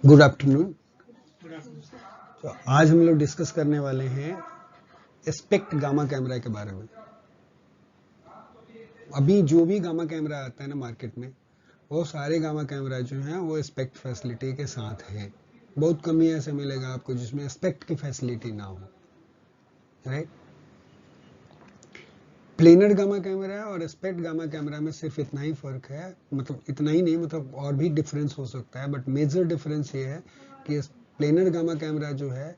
Good afternoon. तो आज हम लोग डिस्कस करने वाले हैं एस्पेक्ट गामा कैमरा के बारे में। अभी जो भी गामा कैमरा आता है ना मार्केट में, वो सारे गामा कैमरा जो हैं वो एस्पेक्ट फैसिलिटी के साथ है। बहुत कम ही ऐसे मिलेगा आपको जिसमें एस्पेक्ट की फैसिलिटी ना हो, राइट। प्लेनर गामा कैमरा और एस्पेक्ट गामा कैमरा में सिर्फ इतना ही फर्क है, मतलब इतना ही नहीं, मतलब और भी डिफरेंस हो सकता है, बट मेजर डिफरेंस ये है कि प्लेनर गामा कैमरा जो है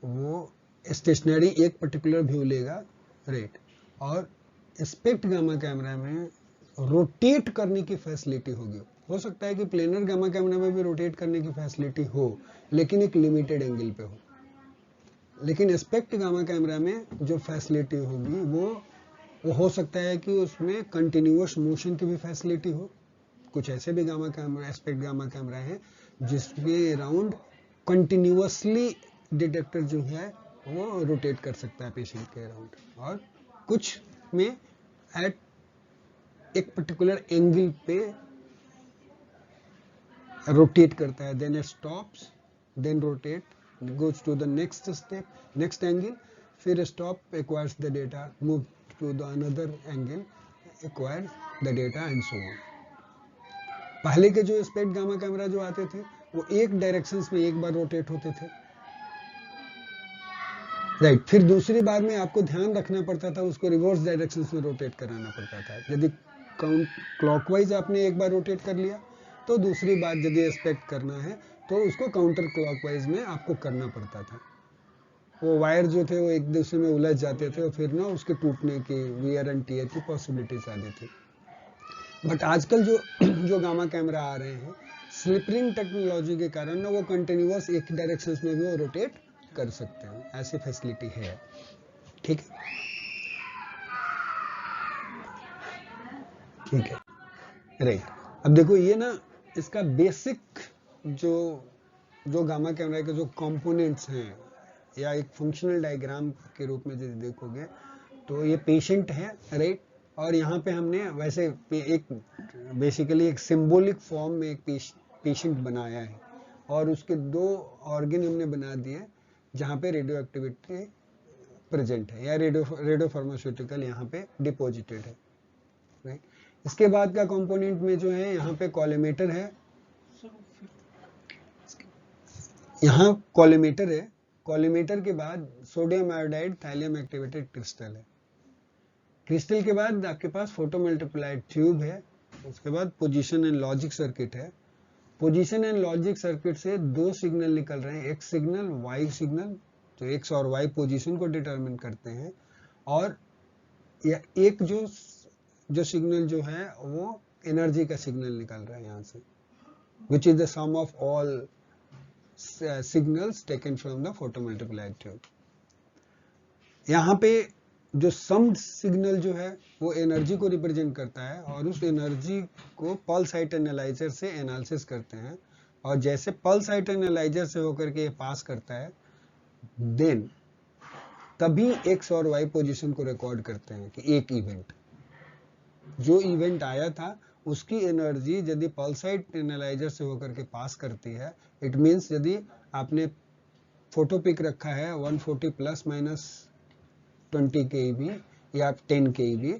वो स्टेशनरी एक पर्टिकुलर व्यू लेगा, राइट। और एस्पेक्ट गामा कैमरा में रोटेट करने की फैसिलिटी होगी। हो सकता है कि प्लेनर गामा कैमरा में भी रोटेट करने की फैसिलिटी हो, लेकिन एक लिमिटेड एंगल पे हो। लेकिन एस्पेक्ट गामा कैमरा में जो फैसिलिटी होगी वो हो सकता है कि उसमें कंटिन्यूअस मोशन की भी फैसिलिटी हो। कुछ ऐसे भी gamma camera, aspect gamma camera है जिसके अराउंड कंटिन्यूअसली डिटेक्टर जो है वो रोटेट कर सकता है पेशेंट के अराउंड, और कुछ में एट एक पर्टिकुलर एंगल पे रोटेट करता है, then it stops, then rotate, goes to the next step, next angle, फिर stop, acquires the data, move to the another angle, acquire the data and so on. पहले के जो aspect gamma camera जो आते थे वो एक डायरेक्शंस में एक बार रोटेट होते थे, राइट। फिर दूसरी बार में आपको ध्यान रखना पड़ता था, उसको रिवर्स डायरेक्शंस में रोटेट कराना पड़ता था। यदि क्लॉकवाइज आपने एक बार रोटेट कर लिया तो दूसरी बार यदि एस्पेक्ट करना है तो उसको काउंटर क्लॉकवाइज में आपको करना पड़ता था। वो वायर जो थे वो एक दूसरे में उलझ जाते थे और फिर ना उसके टूटने की, वियर एंड टियर की पॉसिबिलिटीज आती थी। बट आजकल जो गामा कैमरा आ रहे हैं, स्लिपरिंग टेक्नोलॉजी के कारण ना वो कंटिन्यूअस एक डायरेक्शन में भी वो रोटेट कर सकते हैं, ऐसी फैसिलिटी है, ठीक है, ठीक है, राइट। अब देखो ये ना इसका बेसिक जो गामा कैमरा के जो कंपोनेंट्स हैं, या एक फंक्शनल डायग्राम के रूप में यदि देखोगे तो ये पेशेंट है, राइट। और यहाँ पे हमने वैसे एक बेसिकली एक सिंबॉलिक फॉर्म में एक पेशेंट बनाया है, और उसके दो ऑर्गन हमने बना दिए जहाँ पे रेडियो एक्टिविटी प्रेजेंट है, या रेडियो फार्मास्यूटिकल यहाँ पे डिपोजिटेड है, राइट। इसके बाद का कंपोनेंट में जो है यहाँ पे कॉलीमेटर है, यहाँ कॉलीमेटर है। कॉलीमेटर के बाद sodium iodide thallium activated crystal है। क्रिस्टल के बाद आपके पास फोटो मल्टीप्लाइड ट्यूब है। उसके बाद पोजीशन एंड लॉजिक सर्किट है। पोजीशन एंड लॉजिक सर्किट से दो सिग्नल निकल रहे हैं, एक्स सिग्नल, वाई सिग्नल, तो एक्स और वाई पोजीशन को डिटरमिन करते हैं, और एक जो सिग्नल जो है वो एनर्जी का सिग्नल निकल रहा है यहाँ से, which is the sum of all signals taken from the photo multiplied tube. यहाँ पे जो सम्ड सिग्नल जो है वो एनर्जी को रिप्रेजेंट करता है, और उस एनर्जी को पल्स हाइट एनालाइजर से एनालिसिस करते हैं, और जैसे पल्स हाइट एनालाइजर से होकर के ये पास करता है, देन तभी एक्स और वाई पोजीशन को रिकॉर्ड करते हैं कि एक इवेंट, जो इवेंट आया था उसकी एनर्जी यदि पल्स हाइट एनालाइजर से होकर के पास करती है, इट मीन्स यदि आपने फोटो पिक रखा है 140 प्लस माइनस 20 kb या 10 kb,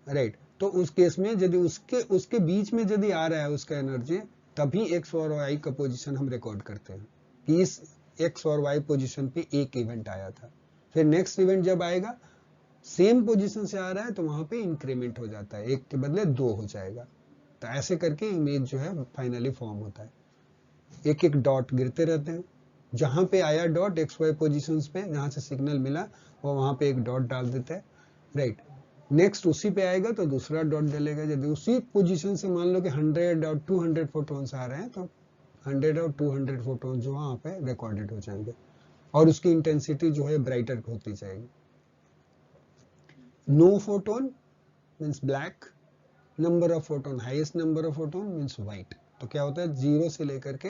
राइट, तो उस केस में यदि उसके बीच में यदि आ रहा है उसका एनर्जी, तभी एक्स और वाई का पोजीशन हम रिकॉर्ड करते हैं कि इस एक्स और वाई पोजीशन पे एक इवेंट आया था। फिर नेक्स्ट इवेंट जब आएगा, सेम पोजीशन से आ रहा है तो वहां पे इंक्रीमेंट हो जाता है, एक के बदले दो हो जाएगा। तो ऐसे करके इमेज जो है फाइनली फॉर्म होता है। एक एक डॉट गिरते रहते हैं, जहां पे आया डॉट एक्स वाई पोजीशंस पे, जहां से सिग्नल मिला वो वहां पे एक डॉट डाल देते हैं, राइट। नेक्स्ट उसी पे आएगा तो दूसरा डॉट डालेगा। यदि उसी पोजीशन से मान लो कि 100 और 200 फोटोन्स आ रहे हैं तो 100 और 200 फोटोन जो वहां पे रिकॉर्डेड हो जाएंगे, और उसकी इंटेंसिटी जो है ब्राइटर होती जाएगी। No photon means black, number of photon, highest number of photon means white. तो क्या होता है, 0 से लेकर के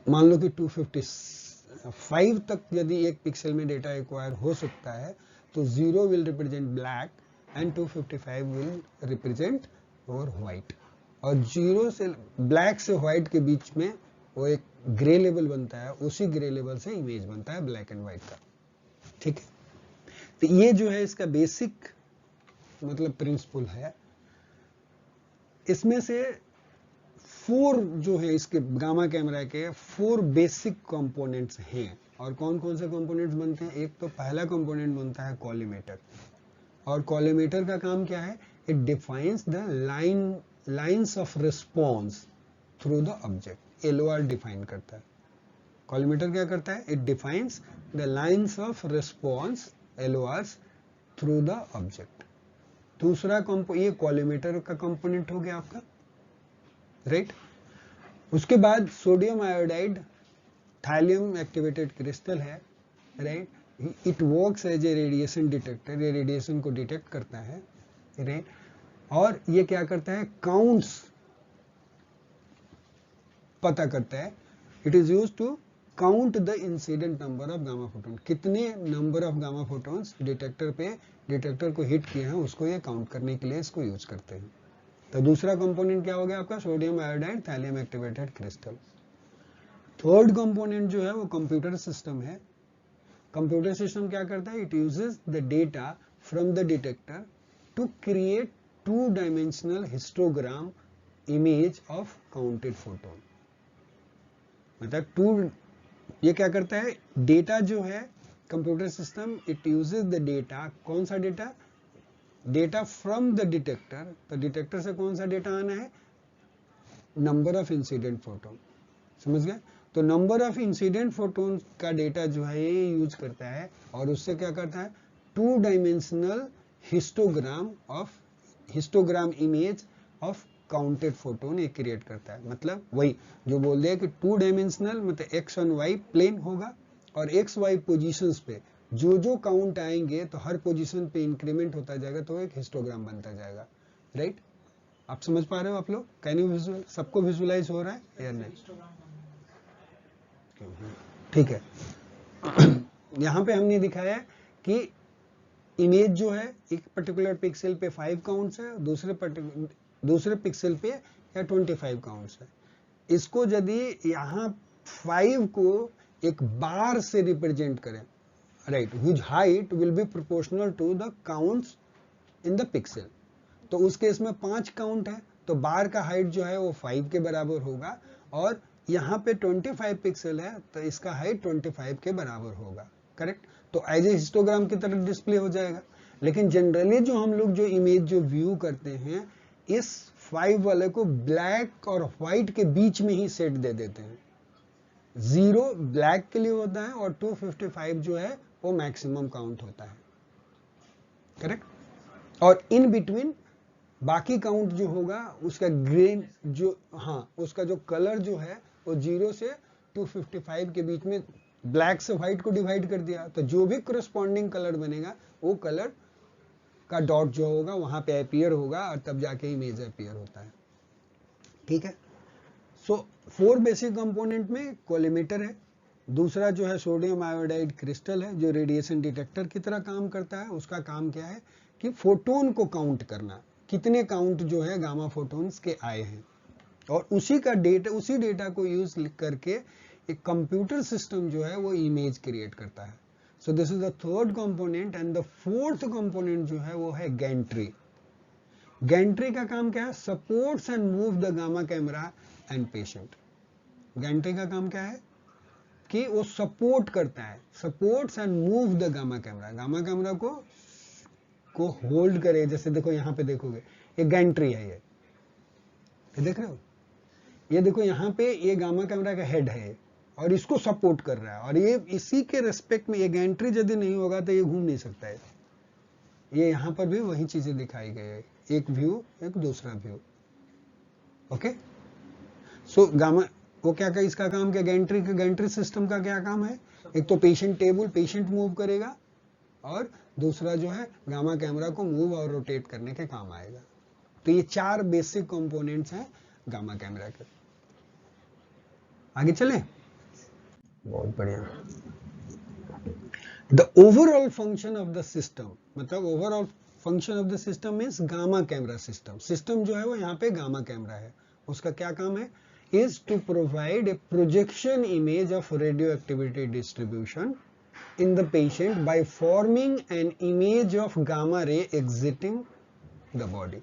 मान लो कि 255 तक यदि एक पिक्सल में डेटा एक्वायर हो सकता है, तो 0 will represent black and 255 will represent और व्हाइट। और 0 से ब्लैक से व्हाइट के बीच में वो एक ग्रे लेवल बनता है, उसी ग्रे लेवल से इमेज बनता है ब्लैक एंड व्हाइट का। ठीक है, तो ये जो है इसका बेसिक मतलब प्रिंसिपल है। इसमें से 4 जो है इसके गामा कैमरा के 4 बेसिक कंपोनेंट्स हैं। और कौन कौन से कंपोनेंट्स बनते हैं? एक तो पहला कंपोनेंट बनता है कॉलीमेटर। और कॉलीमेटर का काम क्या है? It defines the lines of response through the object. LOR define करता है। कॉलीमेटर क्या करता है? It defines the lines of response LORs through the object. दूसरा ये कॉलीमेटर का कंपोनेंट हो गया आपका, राइट। उसके बाद sodium iodide thallium activated crystal है, right. It works as a radiation detector, ये रेडिएशन को डिटेक्ट करता है, राइट। और ये क्या करता है? काउंट्स पता करता है। It is used to count the incident number of gamma photon. कितने number of gamma photons detector को हिट किए हैं उसको ये काउंट करने के लिए इसको यूज करते हैं। तो दूसरा कंपोनेंट क्या हो गया आपका? Sodium iodide thallium activated crystal. Third component जो है वो कंप्यूटर सिस्टम है। कंप्यूटर सिस्टम क्या करता है? It uses the data from the detector to create 2 dimensional histogram image of counted photon. मतलब ये क्या करता है? डेटा जो है computer system it uses the data. कौन सा data? Data from the detector. तो डिटेक्टर से कौन सा डेटा आना है? Number of incident photon. समझ गए? तो नंबर ऑफ इंसिडेंट फोटोन का डेटा जो है ये यूज करता है और उससे क्या करता है? 2 dimensional histogram image of counted photon ये क्रिएट करता है। मतलब वही जो बोल दिया कि 2 डायमेंशनल मतलब एक्स और वाई प्लेन होगा और एक्स वाई पोजीशंस पे जो जो काउंट आएंगे तो हर पोजीशन पे इंक्रीमेंट होता जाएगा तो एक हिस्टोग्राम बनता जाएगा, राइट। आप समझ पा रहे हो आप लोग? Can you visual? सबको विजुअलाइज हो रहा है या नहीं? ठीक है। यहाँ पे हमने दिखाया कि इमेज जो है एक पर्टिकुलर पिक्सल पे 5 काउंट्स है, दूसरे पिक्सल पे या 25 काउंट्स है। इसको यदि यहाँ 5 को एक बार से रिप्रेजेंट करें, right, which height will be proportional to the counts in the pixel, तो उस केस में 5 काउंट है तो बार का हाइट जो है वो 5 के बराबर होगा। और यहाँ पे 25 पिक्सल है तो इसका हाइट 25 के बराबर होगा, करेक्ट। तो एज ए हिस्टोग्राम की तरह डिस्प्ले हो जाएगा। लेकिन जनरली जो हम लोग जो इमेज जो व्यू करते हैं इस 5 वाले को ब्लैक और व्हाइट के बीच में ही सेट दे देते हैं। 0 ब्लैक के लिए होता है और 255 जो है वो मैक्सिमम काउंट होता है, करेक्ट। और इन बिटवीन बाकी काउंट जो होगा उसका ग्रेन जो, हाँ, उसका जो कलर जो है वो 0 से 255 के बीच में ब्लैक से व्हाइट को डिवाइड कर दिया तो जो भी करस्पॉन्डिंग कलर बनेगा वो कलर का डॉट जो होगा वहां पे अपीयर होगा और तब जाके इमेज अपीयर होता है, ठीक है। सो 4 बेसिक कंपोनेंट में कॉलीमेटर है। दूसरा जो है सोडियम आयोडाइड क्रिस्टल है जो रेडिएशन डिटेक्टर की तरह काम करता है। उसका काम क्या है कि फोटोन को काउंट करना, कितने काउंट जो है गामा फोटोन्स के आए हैं और उसी डेटा को यूज करके एक कंप्यूटर सिस्टम जो है वो इमेज क्रिएट करता है। So this is the third component. And the fourth component जो है वो है गैंट्री। गैंट्री का काम क्या है? Supports and move the gamma camera and patient. Gentry का काम क्या है कि वो सपोर्ट करता है, supports and move the gamma camera. Gamma camera को होल्ड करे। जैसे देखो यहाँ पे देखोगे ये गैंट्री है, ये देख रहे हो? ये देखो यहाँ पे ये गामा कैमरा का हेड है और इसको सपोर्ट कर रहा है और ये इसी के रेस्पेक्ट में ये गैंट्री यदि नहीं होगा तो ये घूम नहीं सकता है। ये यहाँ पर भी वही चीजें दिखाई गई है, एक व्यू एक दूसरा व्यू, ओके। सो गामा वो क्या इसका काम क्या? गैंट्री सिस्टम का क्या काम है? एक तो पेशेंट मूव करेगा और दूसरा जो है गामा कैमरा को मूव और रोटेट करने के काम आएगा। तो ये 4 बेसिक कंपोनेंट्स हैं गामा कैमरा के। आगे चले, बहुत बढ़िया। The overall function of the system, मतलब overall function of the system means gamma camera system. System जो है वो यहाँ पे गामा कैमरा है। उसका क्या काम है? is to provide a projection image of radioactivity distribution in the patient by forming an image of gamma ray exiting the body.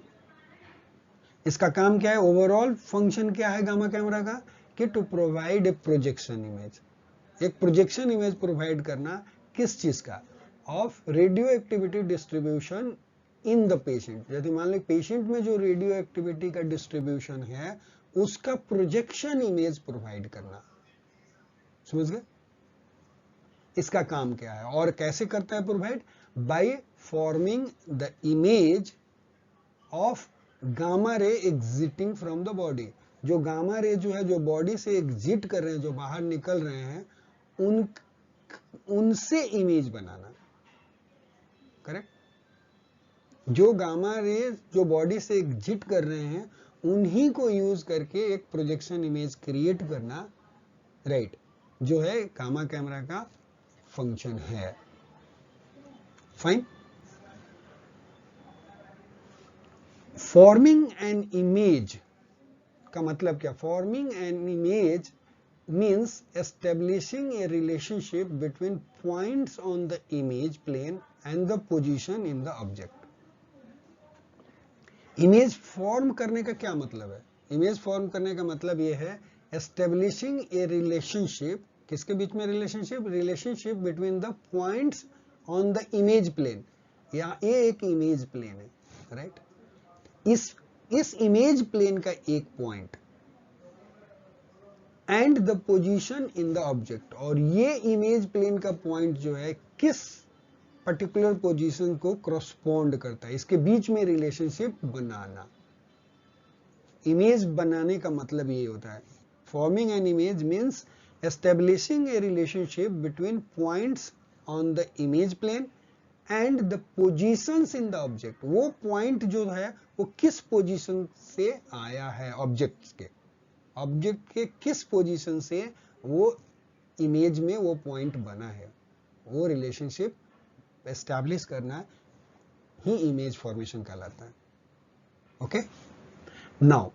इसका काम क्या है, ओवरऑल फंक्शन क्या है गामा कैमरा का, कि to provide a projection image, एक projection image provide करना किस चीज का, of radioactivity distribution in the patient. यदि मान लो पेशेंट में जो रेडियो एक्टिविटी का डिस्ट्रीब्यूशन है उसका प्रोजेक्शन इमेज प्रोवाइड करना। समझ गए, इसका काम क्या है और कैसे करता है provide, by forming the image of gamma ray exiting from the body. जो गामा रे जो है, जो बॉडी से एग्जिट कर रहे हैं, जो बाहर निकल रहे हैं, उनसे इमेज बनाना। करेक्ट, जो गामा रे जो बॉडी से एग्जिट कर रहे हैं उन्हीं को यूज करके एक प्रोजेक्शन इमेज क्रिएट करना, राइट, जो है गामा कैमरा का फंक्शन है। फाइन। फॉर्मिंग एन इमेज का मतलब क्या, forming an image means establishing a relationship between points on the image plane and the position in the object. Image form करने का क्या मतलब है, इमेज फॉर्म करने का मतलब यह है establishing a relationship, किसके बीच में relationship, relationship between the points on the image plane, या ये एक इमेज प्लेन है, राइट, इस इमेज प्लेन का एक point and the position in the object, और ये इमेज प्लेन का पॉइंट जो है किस पर्टिकुलर पोजीशन को करस्पॉन्ड करता है, इसके बीच में रिलेशनशिप बनाना। इमेज बनाने का मतलब ये होता है, forming an image means establishing a relationship between points on the image plane and the positions in the object. वो पॉइंट जो है वो किस पोजीशन से आया है, ऑब्जेक्ट के किस पोजीशन से वो इमेज में वो पॉइंट बना है, वो रिलेशनशिप एस्टैब्लिश करना ही इमेज फॉर्मेशन कहलाता है। ओके, नाउ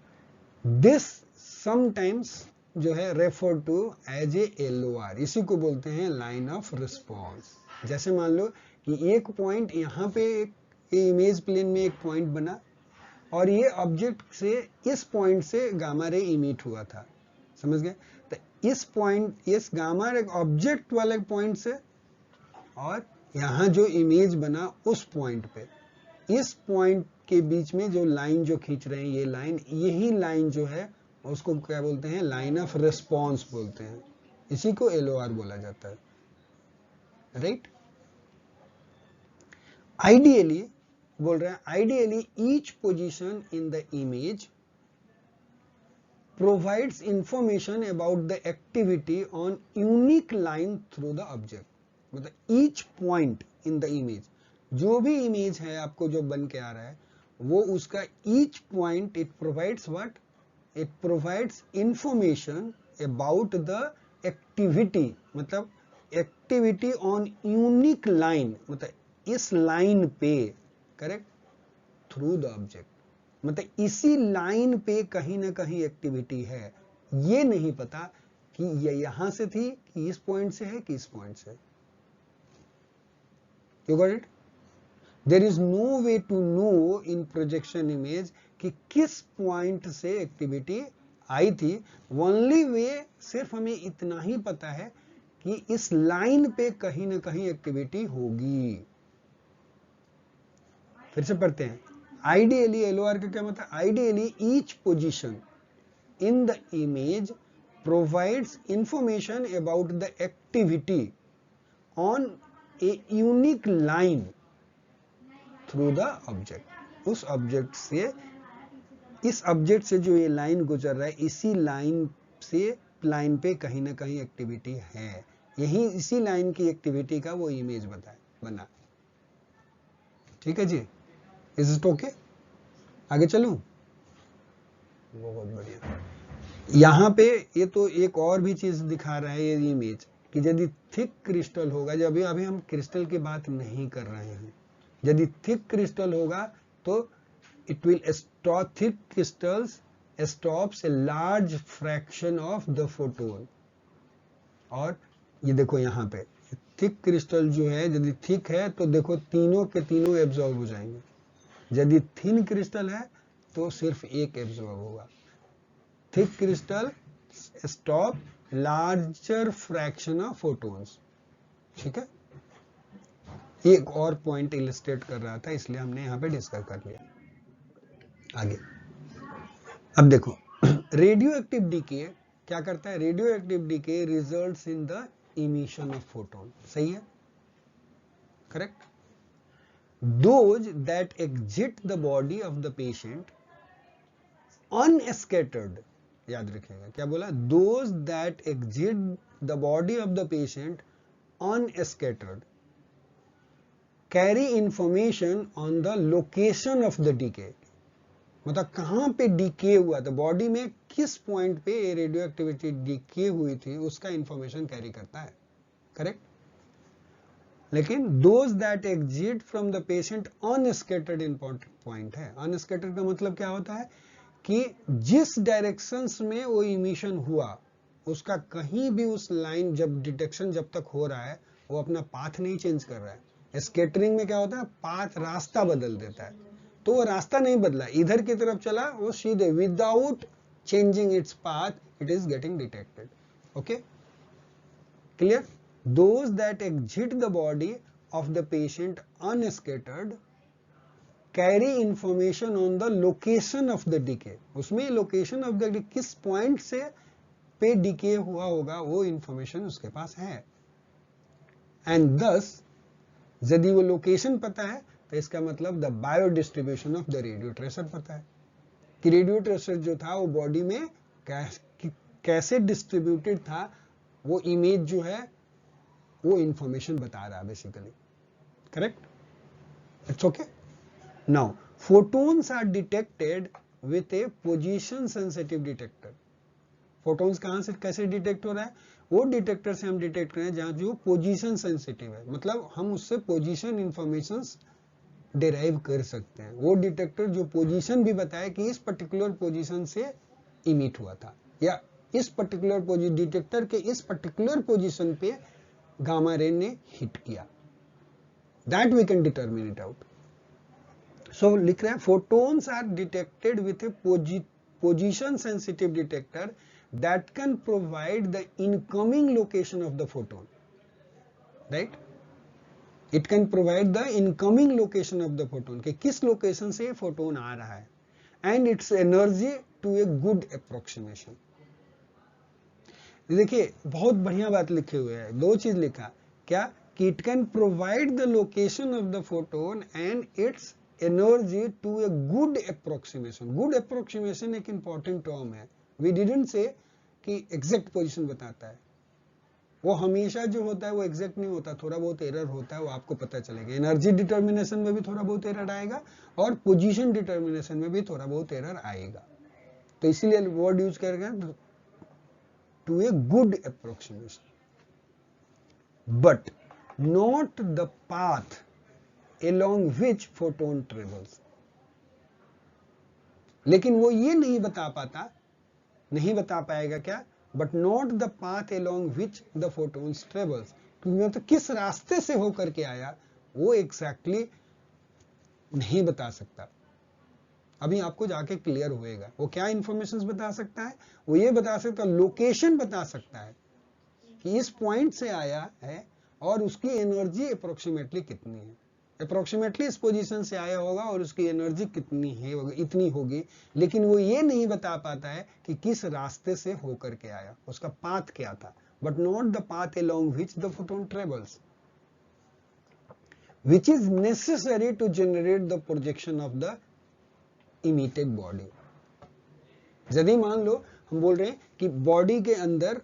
दिस समटाइम्स जो है refer to as a LOR, इसी को बोलते हैं लाइन ऑफ रिस्पॉन्स। जैसे मान लो कि एक पॉइंट यहाँ पे ये इमेज प्लेन में एक पॉइंट बना और ये ऑब्जेक्ट से इस पॉइंट से गामा रे इमिट हुआ था, समझ गए, तो इस पॉइंट, इस गामा रे ऑब्जेक्ट वाले पॉइंट से और यहाँ जो इमेज बना उस पॉइंट पे, इस पॉइंट के बीच में जो लाइन जो खींच रहे हैं, ये लाइन, यही लाइन जो है उसको क्या बोलते हैं, लाइन ऑफ रिस्पॉन्स बोलते हैं, इसी को LOR बोला जाता है, राइट। आइडियली बोल रहे हैं, ideally each position in the image provides information about the activity on unique line through the object. मतलब each point in the image, जो भी इमेज है आपको जो बन के आ रहा है, वो उसका each point it provides what, it provides information about the activity, मतलब एक्टिविटी ऑन यूनिक लाइन, मतलब इस लाइन पे, करेक्ट, थ्रू द ऑब्जेक्ट, मतलब इसी लाइन पे कहीं ना कहीं एक्टिविटी है, ये नहीं पता कि ये यहां से थी कि इस पॉइंट से है कि इस पॉइंट से। You got it? There is no way to know in projection image कि किस पॉइंट से एक्टिविटी आई थी। ओनली वे सिर्फ हमें इतना ही पता है कि इस लाइन पे कहीं ना कहीं एक्टिविटी होगी। फिर से पढ़ते हैं, आइडियली LOR का क्या मतलब, ideally each position in the image provides information about the activity on a unique line through the object. उस ऑब्जेक्ट से, इस ऑब्जेक्ट से जो ये लाइन गुजर रहा है, इसी लाइन से, लाइन पे कहीं ना कहीं एक्टिविटी है, यही इसी लाइन की एक्टिविटी का वो इमेज बना। ठीक है जी, इज इट ओके? आगे चलूं? बहुत बढ़िया। यहाँ पे ये तो एक और भी चीज दिखा रहा है ये इमेज, कि यदि थिक क्रिस्टल होगा, जब अभी हम क्रिस्टल की बात नहीं कर रहे हैं, यदि थिक क्रिस्टल होगा तो it will stop, thick crystals stops a large fraction of the photon। और ये देखो यहाँ पे थिक क्रिस्टल जो है, यदि थिक है तो देखो तीनों के तीनों एब्जॉर्ब हो जाएंगे, यदि थिन क्रिस्टल है तो सिर्फ एक एब्जॉर्ब होगा। Thick crystal stop larger fraction of photons. ठीक है, एक और पॉइंट इलस्ट्रेट कर रहा था, इसलिए हमने यहाँ पे डिस्कस कर लिया। आगे अब देखो रेडियो एक्टिव डीके क्या करता है? Radioactive decay results in the emission of photon. सही है, correct. Those that exit the body of the patient unscattered, याद रखिएगा क्या बोला? Those that exit the body of the patient unscattered carry information on the location of the decay. मतलब कहां पे DK हुआ था, बॉडी में किस पॉइंट पे रेडियो एक्टिविटी डीके हुई थी, उसका इंफॉर्मेशन कैरी करता है, करेक्ट। लेकिन those that exit from the patient unscattered important point है। अनस्कैटर्ड का मतलब क्या होता है कि जिस डायरेक्शंस में वो इमिशन हुआ उसका कहीं भी उस लाइन, जब डिटेक्शन जब तक हो रहा है वो अपना पाथ नहीं चेंज कर रहा है। स्कैटरिंग में क्या होता है? पाथ, रास्ता बदल देता है, तो वो रास्ता नहीं बदला, इधर की तरफ चला वो सीधे, without changing its path it is getting detected. Okay, clear? Those that exit the body of the patient unscattered carry information on the location of the decay. उसमें लोकेशन ऑफ द किस पॉइंट से पे DK हुआ होगा वो information उसके पास है। And दस यदि वो लोकेशन पता है तो इसका मतलब the bio distribution of the radio tracer पता है कि रेडियो ट्रेसर जो था वो बॉडी में कैसे डिस्ट्रीब्यूटेड था, वो इमेज जो है वो इंफॉर्मेशन बता रहा है basically, correct. It's okay. Now photons are detected with a position sensitive detector. Photons कहां से कैसे डिटेक्ट हो रहा है? वो डिटेक्टर से हम डिटेक्ट करें जहां जो पोजीशन सेंसिटिव है, मतलब हम उससे पोजीशन इंफॉर्मेशन डिराइव कर सकते हैं। वो डिटेक्टर जो पोजीशन भी बताए कि इस पर्टिकुलर पोजीशन से इमिट हुआ था, या इस पर्टिकुलर डिटेक्टर के इस पर्टिकुलर पोजीशन पे गामा रे ने हिट किया, that we can determine it out. So लिख रहे हैं photons are detected with a position sensitive detector that can provide the incoming location of the photon, right? It can provide the incoming location of the photon कि किस location से photon आ रहा है, and its energy to a good approximation। देखिए बहुत बढ़िया बात लिखे हुए है, दो चीज लिखा क्या कि it can provide the location of the photon and its energy to a good approximation। good approximation एक important term है। We didn't say कि एग्जैक्ट पोजीशन बताता है, वो हमेशा जो होता है वो एग्जैक्ट नहीं होता, थोड़ा बहुत एरर होता है, वो आपको पता चलेगा। एनर्जी डिटर्मिनेशन में भी थोड़ा बहुत एरर आएगा और पोजीशन डिटर्मिनेशन में भी थोड़ा बहुत एरर आएगा, तो इसीलिए वर्ड यूज करेगा to a good approximation, but not the path along which photon travels। लेकिन वो ये नहीं बता पाएगा क्या? But not the path along which the photons travels, क्योंकि तो किस रास्ते से होकर के आया वो एग्जैक्टली नहीं बता सकता। अभी आपको जाके क्लियर होएगा वो क्या इंफॉर्मेशन बता सकता है। वो ये बता सकता है, लोकेशन बता सकता है कि इस पॉइंट से आया है और उसकी एनर्जी अप्रोक्सीमेटली कितनी है, अप्रोक्सीमेटली इस पोजीशन से आया होगा और उसकी एनर्जी कितनी है, इतनी होगी। लेकिन वो ये नहीं बता पाता है कि किस रास्ते से होकर के आया, उसका पाथ क्या था, but not the path along which the photon travels, which is necessary to generate the projection of the emitted body। यदि मान लो हम बोल रहे हैं कि बॉडी के अंदर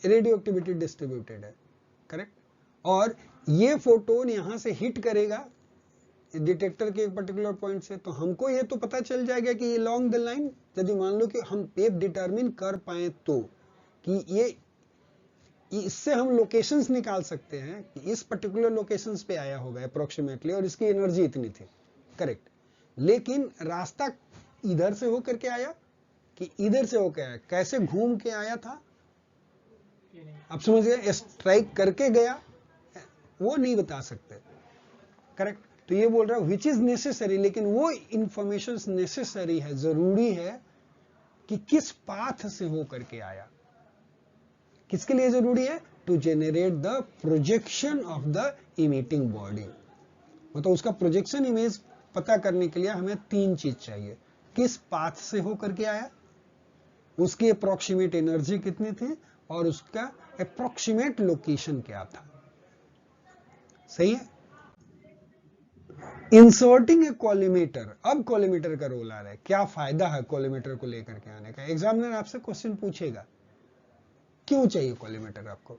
रेडियो एक्टिविटी डिस्ट्रीब्यूटेड है, करेक्ट, और ये फोटोन यहां से हिट करेगा डिटेक्टर के एक पर्टिकुलर पॉइंट से, तो हमको ये तो पता चल जाएगा कि ये लॉन्ग द लाइन, यदि मान लो कि हम एक डिटरमिन कर पाए तो कि ये इससे हम लोकेशंस निकाल सकते हैं कि इस पर्टिकुलर लोकेशंस पे आया होगा अप्रोक्सीमेटली और इसकी एनर्जी इतनी थी, करेक्ट। लेकिन रास्ता इधर से होकर के आया कि इधर से होके आया, कैसे घूम के आया था आप समझ गए, स्ट्राइक करके गया वो नहीं बता सकते, करेक्ट। तो ये बोल रहा है विच इज नेसेसरी, लेकिन वो इंफॉर्मेशन नेसेसरी है, जरूरी है कि किस पाथ से हो करके आया। किसके लिए जरूरी है? To generate the projection of the emitting body, मतलब उसका प्रोजेक्शन इमेज पता करने के लिए हमें 3 चीज चाहिए। किस पाथ से हो करके आया, उसकी अप्रोक्सीमेट एनर्जी कितनी थी, और उसका अप्रोक्सीमेट लोकेशन क्या था। सही है। इंसर्टिंग ए कॉलिमेटर, अब कॉलिमेटर का रोल आ रहा है। क्या फायदा है कॉलिमेटर को लेकर के आने का? एग्जामिनर आपसे क्वेश्चन पूछेगा क्यों चाहिए कॉलिमेटर आपको।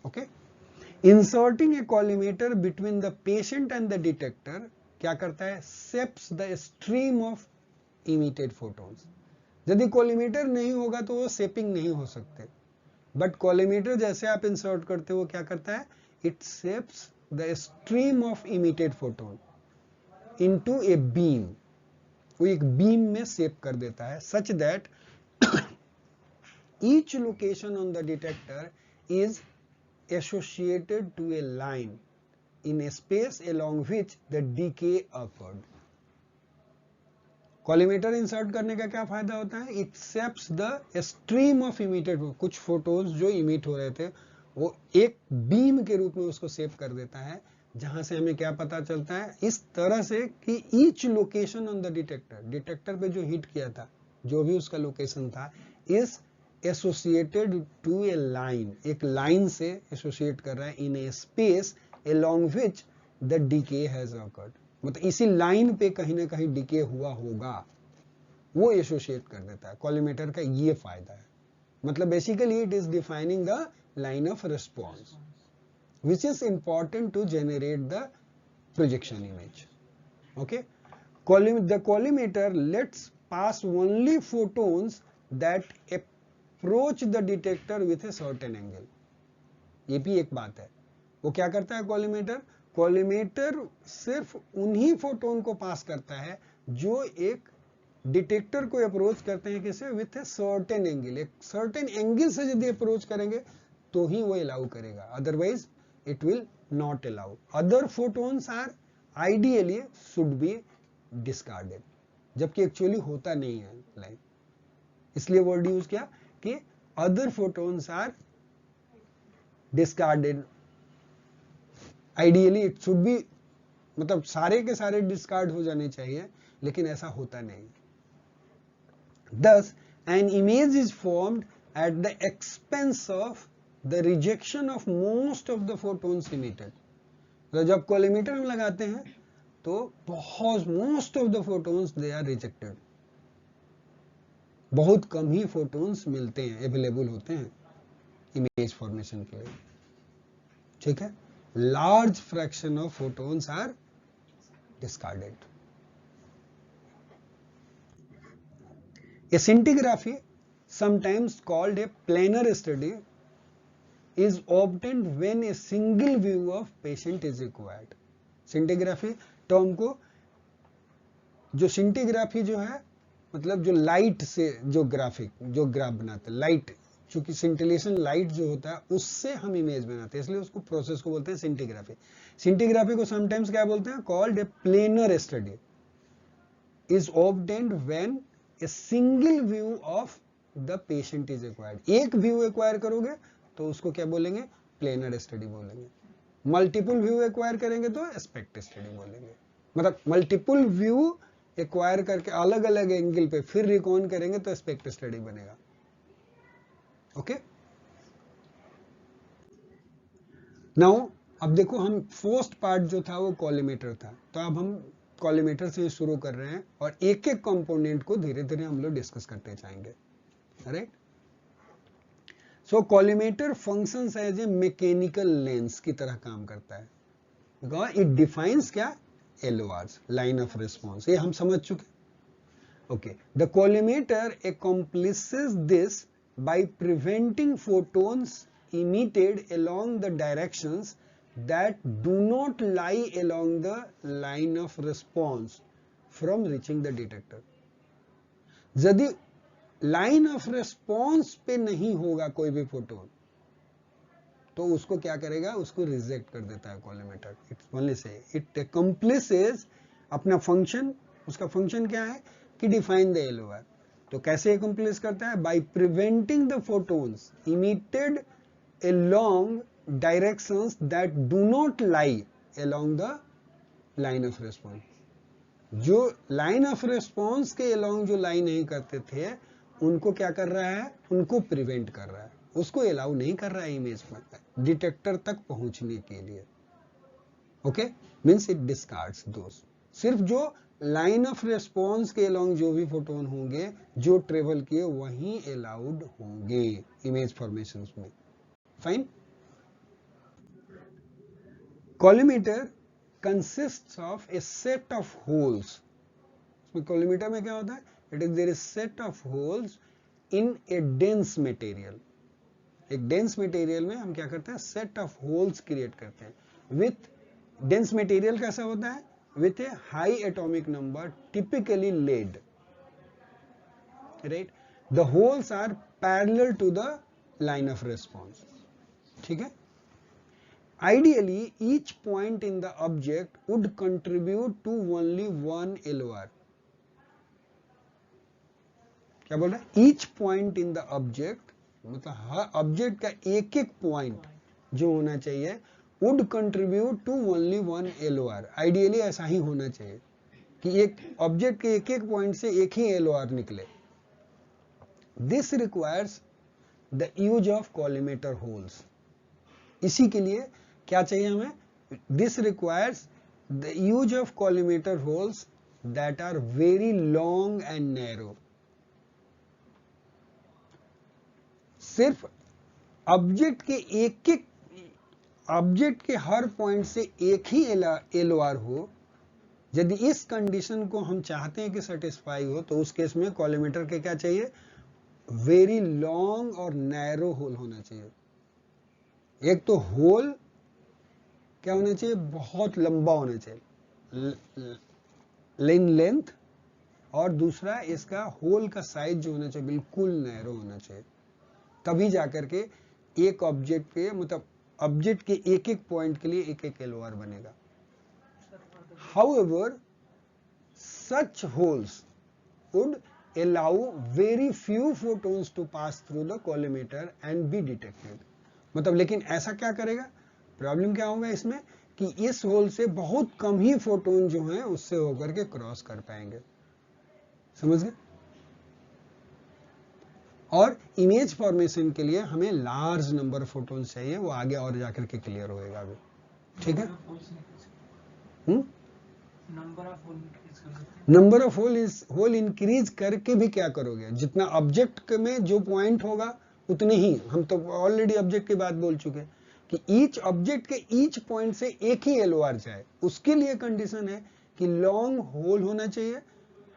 Okay, inserting A collimator between the patient and the detector क्या करता है? Ceps the stream of emitted photons. यदि कॉलिमेटर नहीं होगा तो वो सेपिंग नहीं हो सकते, बट कॉलिमेटर जैसे आप इंसर्ट करते हो वो क्या करता है? It ceps the stream of emitted photon into a beam, वो एक बीम में सेप कर देता है, such that each location on the detector is associated to a line in a space along which the decay occurred. Collimator insert करने का क्या फायदा होता है? It ceps the stream of emitted, कुछ फोटोज जो इमिट हो रहे थे वो एक बीम के रूप में उसको सेव कर देता है, जहां से हमें क्या पता चलता है इस तरह से कि each location on the detector, detector पे जो हिट किया था जो भी उसका लोकेशन था, is associated to a line, एक लाइन से एसोसिएट कर रहा है, in a space along which the decay has occurred, मतलब इसी लाइन पे कहीं ना कहीं डीके हुआ होगा, वो एसोसिएट कर देता है। कॉलिमेटर का ये फायदा है, मतलब basically it is defining the line of response which is important to generate the projection image. Okay, the collimator lets pass only photons that approach the detector with a certain angle. ये भी एक बात है, वो क्या करता है collimator? Collimator सिर्फ उन्हीं फोटोन को पास करता है जो एक डिटेक्टर को अप्रोच करते हैं, किसे? विथ ए सर्टेन एंगल, एक सर्टेन एंगल से यदि अप्रोच करेंगे तो ही वो अलाउ करेगा, otherwise it will not allow. Other photons are ideally should be discarded, जबकि एक्चुअली होता नहीं है लाइन, इसलिए वर्ड यूज किया कि other photons are discarded. Ideally it should be, मतलब सारे के सारे डिस्कार्ड हो जाने चाहिए, लेकिन ऐसा होता नहीं। Thus an image is formed at the expense of the rejection of most of the photons emitted. तो जब कॉलिमेटर हम लगाते हैं तो बहुत most of the photons they are rejected, बहुत कम ही फोटोन्स मिलते हैं, अवेलेबल होते हैं इमेज फॉर्मेशन के लिए, ठीक है। Large fraction of photons are discarded. A scintigraphy, sometimes called a planar study, is obtained when a single view of patient is required. scintigraphy term को, जो scintigraphy जो है मतलब जो लाइट से जो ग्राफिक जो ग्राफ बनाते हैं, लाइट, चूंकि सिंटिलेशन लाइट जो होता है उससे हम इमेज बनाते हैं, इसलिए उसको प्रोसेस को बोलते हैं scintigraphy. scintigraphy को समटाइम्स क्या बोलते हैं? Called a planar study, is obtained when a single view of the patient is acquired. एक व्यू एक्वायर करोगे तो उसको क्या बोलेंगे? प्लेनर स्टडी बोलेंगे। मल्टीपल व्यू एक्वायर करेंगे तो एस्पेक्ट स्टडी बोलेंगे, मतलब मल्टीपल व्यू एक्वायर करके अलग अलग एंगल पे फिर रिकॉन करेंगे तो एस्पेक्ट स्टडी बनेगा। ओके, नाउ अब देखो, हम फर्स्ट पार्ट जो था वो कॉलिमेटर था, तो अब हम कॉलिमेटर से शुरू कर रहे हैं और एक एक कंपोनेंट को धीरे धीरे हम लोग डिस्कस करते जाएंगे, right. So collimator functions as a mechanical lens की तरह काम करता है, बिकॉज इट डिफाइंस क्या? LORs, लाइन ऑफ रिस्पॉन्स, ये हम समझ चुके। Okay, the collimator accomplishes this by preventing photons emitted along the directions that do not lie along the line of response from reaching the detector. यदि line of response पे नहीं होगा कोई भी फोटोन, तो उसको क्या करेगा, उसको रिजेक्ट कर देता है collimator. It's only say it अकम्प्लिशेस अपना फंक्शन। उसका फंक्शन क्या है कि डिफाइन द एलओआर। तो कैसे अकम्प्लिश करता है, by preventing the photons emitted along directions that do not lie along the line of response। जो लाइन ऑफ रिस्पॉन्स के along जो लाई नहीं करते थे, उनको क्या कर रहा है, उनको प्रिवेंट कर रहा है, उसको अलाउ नहीं कर रहा है इमेज में डिटेक्टर तक पहुंचने के लिए। ओके, मींस इट डिस्कार्ड्स दोस। सिर्फ जो लाइन ऑफ रिस्पॉन्स के along जो भी फोटोन होंगे जो ट्रेवल किए वही अलाउड होंगे इमेज फॉर्मेशन में। Fine. Collimator consists of a set of holes। Collimator में क्या होता है, it is there is set of holes in a dense material. एक डेंस मटेरियल में हम क्या करते हैं, सेट ऑफ होल्स क्रिएट करते हैं। विथ डेंस मटेरियल कैसा होता है, with a high atomic number, typically lead, right. The holes are parallel to the line of response. ठीक है। Ideally, each point in the object would contribute to only one LOR। क्या बोल रहा है, each point in the object, मतलब हर object का एक एक पॉइंट जो होना चाहिए would contribute to only one LOR। Ideally ऐसा ही होना चाहिए कि एक ऑब्जेक्ट के एक एक पॉइंट से एक ही LOR निकले। This requires the use of collimator holes। इसी के लिए क्या चाहिए हमें, this requires the use of collimator holes that are very long and narrow. सिर्फ ऑब्जेक्ट के एक एक ऑब्जेक्ट के हर पॉइंट से एक ही एलओआर हो। यदि इस कंडीशन को हम चाहते हैं कि सेटिस्फाई हो, तो उस केस में कॉलीमेटर के क्या चाहिए, वेरी लॉन्ग और नैरो होल होना चाहिए। एक तो होल क्या होना चाहिए, बहुत लंबा होना चाहिए, लेंथ, और दूसरा इसका होल का साइज जो होना चाहिए बिल्कुल नैरो होना चाहिए। तभी जाकर के एक ऑब्जेक्ट के, मतलब ऑब्जेक्ट के एक एक पॉइंट के लिए एक एक एलओआर बनेगा। However such holes would allow very few photons to pass through the collimator and be detected। मतलब लेकिन ऐसा क्या करेगा, प्रॉब्लम क्या होगा इसमें कि इस होल से बहुत कम ही फोटोन जो हैं उससे होकर के क्रॉस कर पाएंगे। समझ गए। और इमेज फॉर्मेशन के लिए हमें लार्ज नंबर ऑफ फोटोन चाहिए, वो आगे और जाकर के क्लियर होएगा अभी। ठीक है। नंबर ऑफ होल इंक्रीज करके भी क्या करोगे, जितना ऑब्जेक्ट में जो पॉइंट होगा उतने ही, हम तो ऑलरेडी ऑब्जेक्ट की बात बोल चुके कि ईच ऑब्जेक्ट के ईच पॉइंट से एक ही एलओआर जाए। उसके लिए कंडीशन है कि लॉन्ग होल होना चाहिए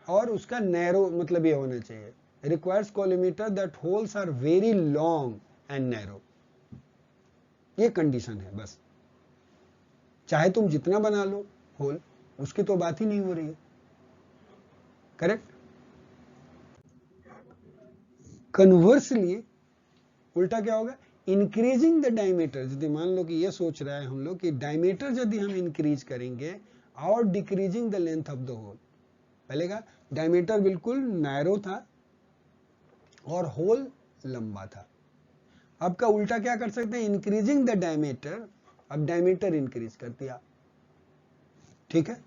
और उसका नैरो, मतलब ये होना चाहिए, requires collimator that holes are very long and narrow. ये कंडीशन है बस। चाहे तुम जितना बना लो होल, उसकी तो बात ही नहीं हो रही है। करेक्ट। कन्वर्सली उल्टा क्या होगा, इंक्रीजिंग द डायमीटर। यदि मान लो कि ये सोच रहा है हम लोग कि डायमीटर यदि हम इंक्रीज करेंगे और decreasing the length of the hole. पहले का डायमीटर बिल्कुल नैरो था और होल लंबा था। अब का उल्टा क्या कर सकते हैं, इंक्रीजिंग द डायमीटर, अब डायमीटर इंक्रीज कर दिया। ठीक है।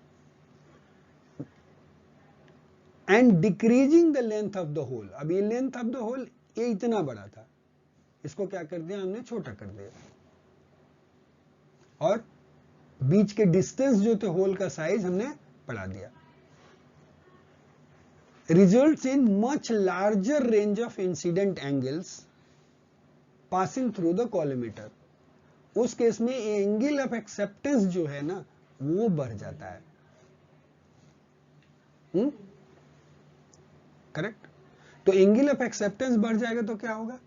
And decreasing the length of the hole. अब ये लेंथ ऑफ द होल ये इतना बड़ा था, इसको क्या कर दिया हमने, छोटा कर दिया। और बीच के डिस्टेंस जो थे होल का साइज हमने बढ़ा दिया। Results in much larger range of incident angles passing through the collimator. उस केस में एंगल ऑफ एक्सेप्टेंस जो है ना वो बढ़ जाता है। करेक्ट। तो एंगल ऑफ एक्सेप्टेंस बढ़ जाएगा तो क्या होगा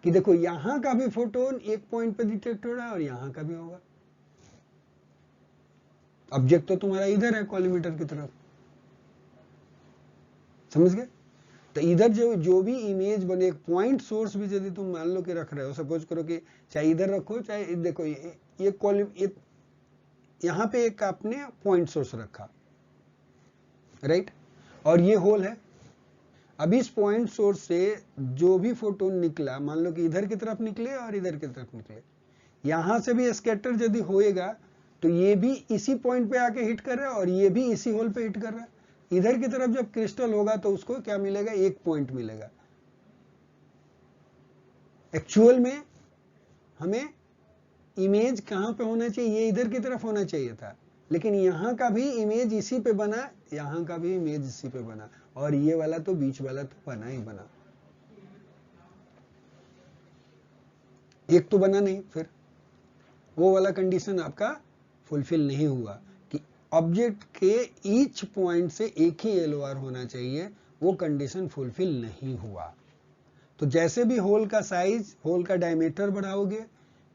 कि देखो यहां का भी फोटोन एक पॉइंट पे डिटेक्ट हो रहा है और यहां का भी होगा। ऑब्जेक्ट तो तुम्हारा इधर है कॉलीमेटर की तरफ। समझ गए। तो इधर जो भी इमेज बने, एक पॉइंट सोर्स भी यदि तुम मान लो कि रख रहे हो, सपोज करो कि चाहे इधर रखो चाहे देखो ये कॉलम, यहाँ पे एक आपने पॉइंट सोर्स रखा, राइट, और ये होल है। अब इस पॉइंट सोर्स से जो भी फोटोन निकला, मान लो कि इधर की तरफ निकले और इधर की तरफ निकले, यहां से भी स्कैटर यदि होएगा तो ये भी इसी पॉइंट पे आके हिट कर रहा है और ये भी इसी होल पे हिट कर रहा है। इधर की तरफ जब क्रिस्टल होगा तो उसको क्या मिलेगा, एक पॉइंट मिलेगा। एक्चुअल में हमें इमेज कहां पे होना चाहिए, ये इधर की तरफ होना चाहिए था, लेकिन यहां का भी इमेज इसी पे बना, यहां का भी इमेज इसी पे बना, और ये वाला तो बीच वाला तो बना ही बना, एक तो बना नहीं, फिर वो वाला कंडीशन आपका फुलफिल नहीं हुआ कि ऑब्जेक्ट के ईच पॉइंट से एक ही एलओआर होना चाहिए, वो कंडीशन फुलफिल नहीं हुआ। तो जैसे भी होल का साइज, होल का डायमीटर बढ़ाओगे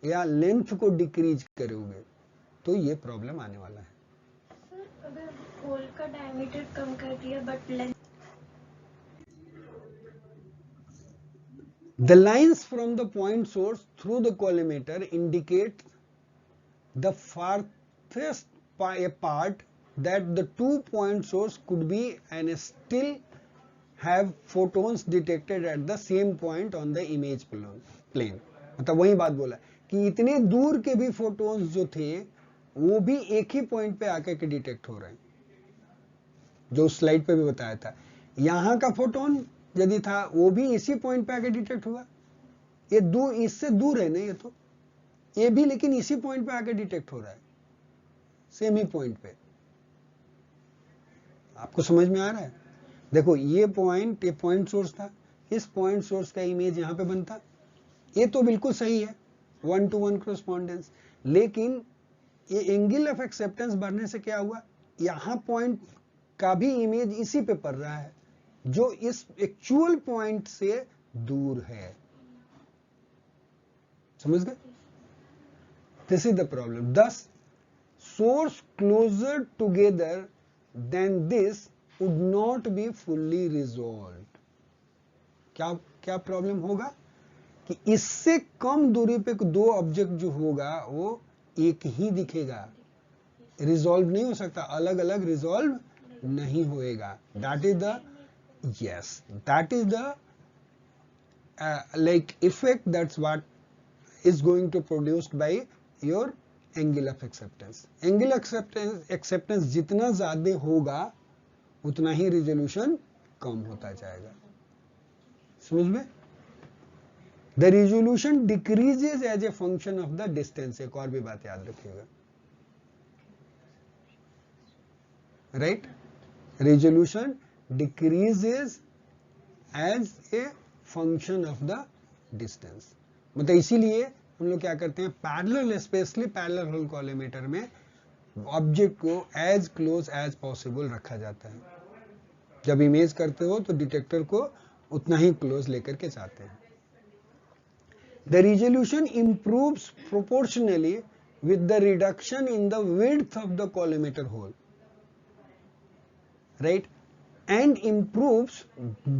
या लेंथ को डिक्रीज करोगे तो ये प्रॉब्लम आने वाला है। सर अगर होल का डायमीटर कम कर दिया but length, The lines from the point source through the collimator indicate the farthest part that the 2-point source could be and still have photons detected at the same point on the image plane। मतलब वही बात बोला कि इतने दूर के भी photons जो थे वो भी एक ही पॉइंट पे आकर के डिटेक्ट हो रहे हैं, जो स्लाइड पे भी बताया था। यहां का फोटोन यदि था वो भी इसी पॉइंट पे आके डिटेक्ट हुआ, ये दूर, इससे दूर है ना ये भी, लेकिन इसी पॉइंट पे आके डिटेक्ट हो रहा है, सेम ही पॉइंट पे। आपको समझ में आ रहा है? देखो ये पॉइंट सोर्स था, इस पॉइंट सोर्स का इमेज यहां पे बनता, ये तो बिल्कुल सही है 1-to-1 कॉरेस्पॉन्डेंस, लेकिन ये एंगल ऑफ एक्सेप्टेंस बढ़ने से क्या हुआ, यहां पॉइंट का भी इमेज इसी पे पड़ रहा है जो इस एक्चुअल पॉइंट से दूर है। समझ गए? This is the problem. Thus source closer together then this would not be fully resolved. क्या प्रॉब्लम होगा कि इससे कम दूरी पे दो ऑब्जेक्ट जो होगा वो एक ही दिखेगा, रिजॉल्व नहीं हो सकता, अलग अलग रिजॉल्व नहीं होएगा। That is the that is the like effect, that's what is going to produced by your angle of acceptance। angle acceptance जितना ज्यादा होगा उतना ही रिजोल्यूशन कम होता जाएगा। समझ में? The resolution decreases as a function of the distance. एक और भी बात याद रखिएगा, right, resolution decreases as a function of the distance. मतलब इसीलिए हम लोग क्या करते हैं, parallel, specially parallel hole collimator में ऑब्जेक्ट को एज क्लोज एज पॉसिबल रखा जाता है। जब इमेज करते हो तो डिटेक्टर को उतना ही क्लोज लेकर के जाते हैं। The resolution improves proportionally with the reduction in the width of the collimator hole, right, and improves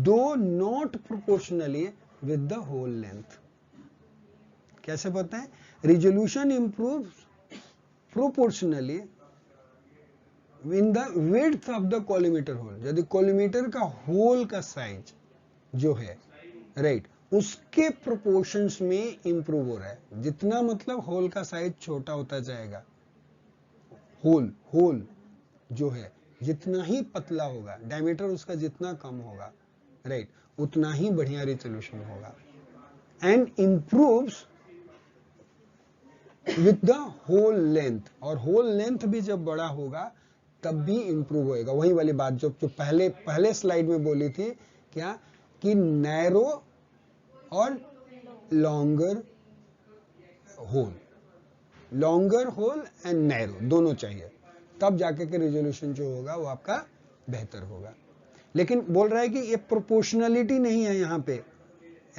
though not proportionally with the whole length। कैसे पता है? resolution improves proportionally in the width of the collimator hole। यदि collimator का whole का size जो है, right, उसके proportions में इंप्रूव हो रहा है। जितना मतलब होल का साइज छोटा होता जाएगा, होल जो है जितना ही पतला होगा, डायमीटर उसका जितना कम होगा, राइट, उतना ही बढ़िया रिजोल्यूशन होगा। And improves with the hole length, और होल लेंथ भी जब बड़ा होगा तब भी इंप्रूव होएगा। वही वाली बात जो पहले स्लाइड में बोली थी, क्या कि नैरो और लॉन्गर होल एंड नैरो दोनों चाहिए, तब जाके के रिजोल्यूशन जो होगा वो आपका बेहतर होगा। लेकिन बोल रहा है कि ये प्रोपोर्शनलिटी नहीं है यहाँ पे,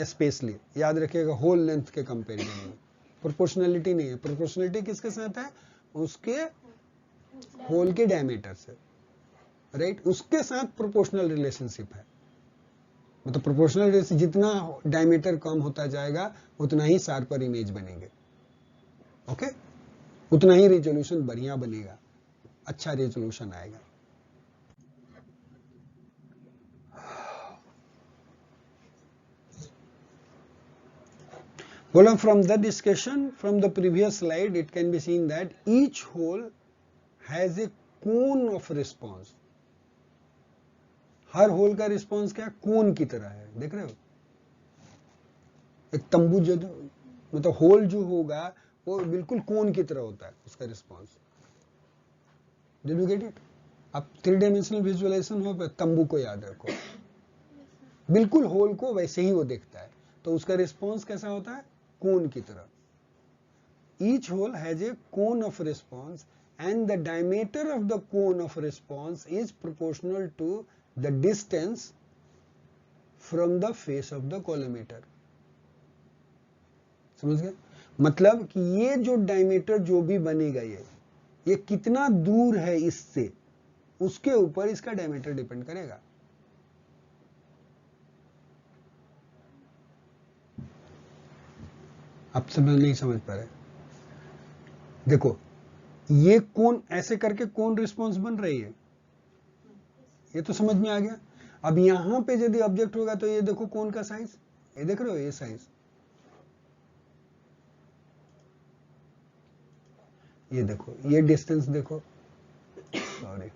स्पेशली याद रखिएगा, होल लेंथ के कंपेरिजन में प्रोपोर्शनलिटी नहीं है। प्रोपोर्शनलिटी किसके साथ है? उसके होल के डायमीटर से, राइट, उसके साथ प्रोपोर्शनल रिलेशनशिप है। मतलब प्रोपोर्शनल रेट से जितना डायमीटर कम होता जाएगा उतना ही शार्पर इमेज बनेंगे। ओके, उतना ही रेजोल्यूशन बढ़िया बनेगा, अच्छा रेजोल्यूशन आएगा। बोला from the discussion from the previous slide it can be seen that each hole has a cone of response. हर होल का रिस्पॉन्स क्या कोन की तरह है, देख रहे हो? एक तंबू जो मतलब होल जो होगा वो बिल्कुल कोन की तरह होता है उसका response. Did you get it? अब 3 डायमेंशनल विजुअलाइजेशन हो, तंबू को याद रखो, बिल्कुल होल को वैसे ही वो देखता है, तो उसका रिस्पॉन्स कैसा होता है? कोन की तरह। Each hole has a cone of response and the diameter of the cone of response is proportional to the distance from the face of the collimator। समझ गए? मतलब कि ये जो डायमीटर जो भी बनेगा ये कितना दूर है इससे, उसके ऊपर इसका डायमीटर डिपेंड करेगा। आप सब नहीं समझ पा रहे? देखो ये कोन ऐसे करके कोन रिस्पॉन्स बन रही है, ये तो समझ में आ गया। अब यहां पे यदि ऑब्जेक्ट होगा तो ये देखो कोन का साइज, ये देख रहे हो, ये साइज, ये देखो, ये डिस्टेंस देखो, सॉरी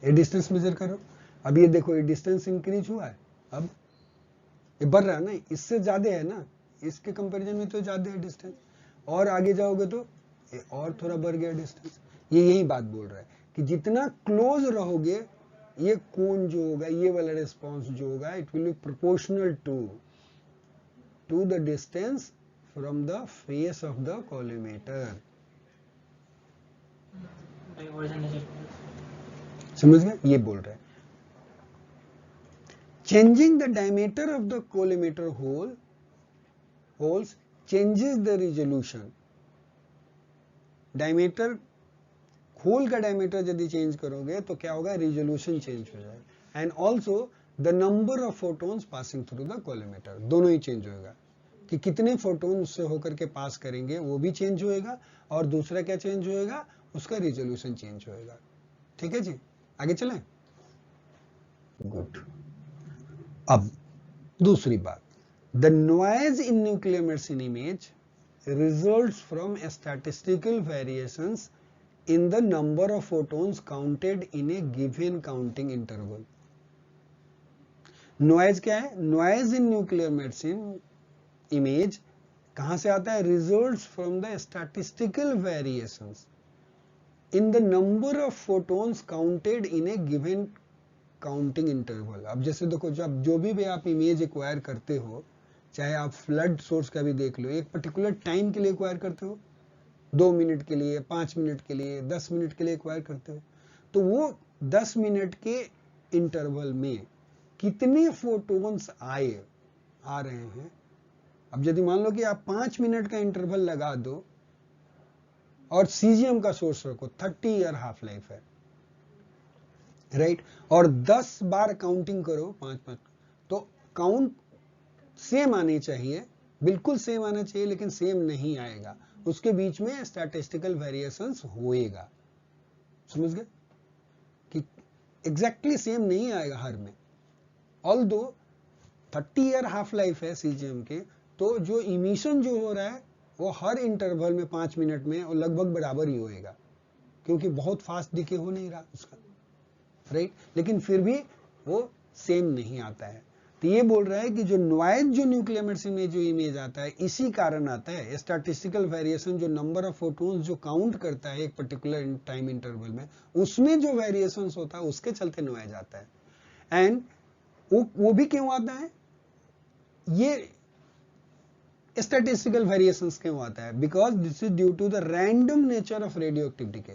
ये डिस्टेंस मेजर करो। अब ये देखो ये डिस्टेंस इंक्रीज हुआ है, अब ये बढ़ रहा है ना, इससे ज्यादा है ना, इसके कंपैरिजन में तो ज्यादा है डिस्टेंस, और आगे जाओगे तो ये और थोड़ा बढ़ गया डिस्टेंस। ये यही बात बोल रहा है कि जितना क्लोज रहोगे ये कोन जो होगा, ये वाला रिस्पॉन्स जो होगा, it will be proportional to the distance from the face of the collimator. समझ गए? ये बोल रहे हैं changing the diameter of the collimator holes changes the resolution। Diameter, hole का डायमीटर यदि चेंज करोगे तो क्या होगा? रेजोल्यूशन चेंज हो जाएगा, and also the number of photons passing through the collimator, दोनों ही चेंज होगा कि कितने फोटोन उससे होकर के पास करेंगे वो भी चेंज होएगा, और दूसरा क्या चेंज होएगा? उसका रेजोल्यूशन चेंज होएगा। ठीक है जी, आगे चलें। गुड। अब दूसरी बात, the noise in nuclear medicine image results from statistical variations in the number of photons counted in a given counting interval। Noise क्या है? Noise in nuclear medicine image कहां से आता है? Results from the statistical variations in the number of photons counted in A given counting interval. अब जैसे देखो, जब जो भी आप इमेज एक्वायर करते हो, चाहे आप फ्लड सोर्स का भी देख लो, एक पर्टिकुलर टाइम के लिए एक्वायर करते हो, 2 मिनट के लिए, 5 मिनट के लिए, 10 मिनट के लिए एक्वायर करते हो, तो वो 10 मिनट के इंटरवल में कितने फोटोन्स आ रहे हैं। अब यदि मान लो कि आप 5 मिनट का इंटरवल लगा दो और सीजियम का सोर्स रखो, 30 ईयर हाफ लाइफ है, राइट, और 10 बार काउंटिंग करो 5-5, तो काउंट सेम आनी चाहिए, बिल्कुल सेम आना चाहिए, लेकिन सेम नहीं आएगा, उसके बीच में स्टैटिस्टिकल वेरिएशंस होएगा। समझ गए कि एग्जैक्टली सेम नहीं आएगा हर में। ऑल्दो 30 ईयर हाफ लाइफ है सीजीएम के, तो जो इमिशन जो हो रहा है वो हर इंटरवल में 5 मिनट में और लगभग बराबर ही होएगा, क्योंकि बहुत फास्ट डिके हो नहीं रहा उसका, राइट, लेकिन फिर भी वो सेम नहीं आता है। तो ये बोल रहा है कि जो नॉइज जो न्यूक्लियर मेडिसिन में जो इमेज आता है, इसी कारण आता है। स्टैटिस्टिकल वेरिएशन जो नंबर ऑफ फोटोन्स जो काउंट करता है एक पर्टिकुलर टाइम इंटरवल में, उसमें जो वेरिएशंस होता है उसके चलते नॉइज आता है। एंड वो भी क्यों आता है? ये स्टैटिस्टिकल वेरिएशंस क्यों आता है? Because this is due to the random nature of radioactive decay.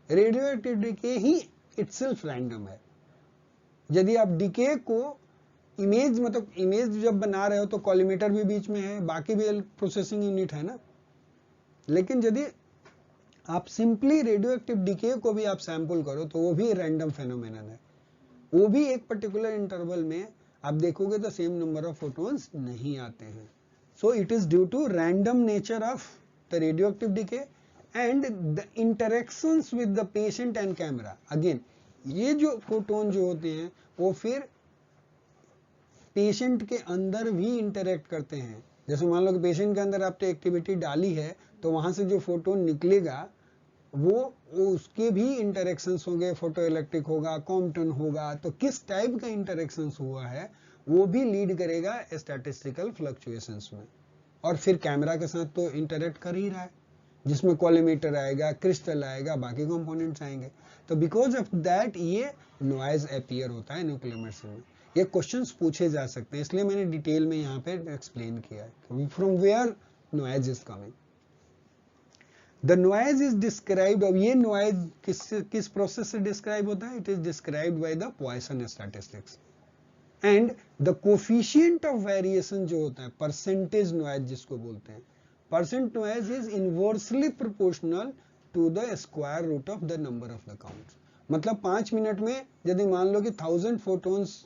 Radioactive decay ही इटसेल्फ रैंडम है। यदि आप डिके को इमेज, मतलब इमेज जब बना रहे हो तो कॉलिमेटर भी बीच में है, बाकी भी प्रोसेसिंग यूनिट है ना, लेकिन यदि आप सिंपली रेडियोएक्टिव डिके को भी आप सैंपल करो तो वो भी रैंडम फेनोमेनन है। वो भी एक पर्टिकुलर इंटरवल में आप देखोगे तो सेम नंबर ऑफ फोटॉन्स नहीं आते हैं. So it is due to random nature of the radioactive decay and the interactions with the patient and camera. Again ये जो फोटोन जो होते हैं वो फिर पेशेंट के अंदर भी इंटरेक्ट करते हैं. जैसे मान लो कि पेशेंट के अंदर आपने एक्टिविटी डाली है तो वहां से जो फोटोन निकलेगा वो उसके भी इंटरेक्शंस होंगे, फोटो इलेक्ट्रिक होगा, कॉम्पटन होगा. तो किस टाइप का इंटरेक्शंस हुआ है वो भी लीड करेगा स्टैटिस्टिकल फ्लक्चुएशंस में. और फिर कैमरा के साथ तो इंटरेक्ट कर ही रहा है, जिसमें कॉलीमीटर आएगा, क्रिस्टल आएगा, बाकी कंपोनेंट्स आएंगे. तो बिकॉज ऑफ दैट ये नॉइज अपीयर होता है न्यूक्लियर मेडिसिन में. ये क्वेश्चंस पूछे जा सकते हैं, इसलिए मैंने डिटेल में यहाँ पे एक्सप्लेन किया है from where noise is coming. The noise is described. अब ये नॉइज किस प्रोसेस से डिस्क्राइब होता है? It is described by the Poisson statistics. And the coefficient of variation जो होता है, परसेंटेज नॉइज जिसको बोलते हैं, percent noise is inversely proportional to the square root of the number of the counts. मतलब 5 मिनट में यदि मान लो कि 1000 फोटोन्स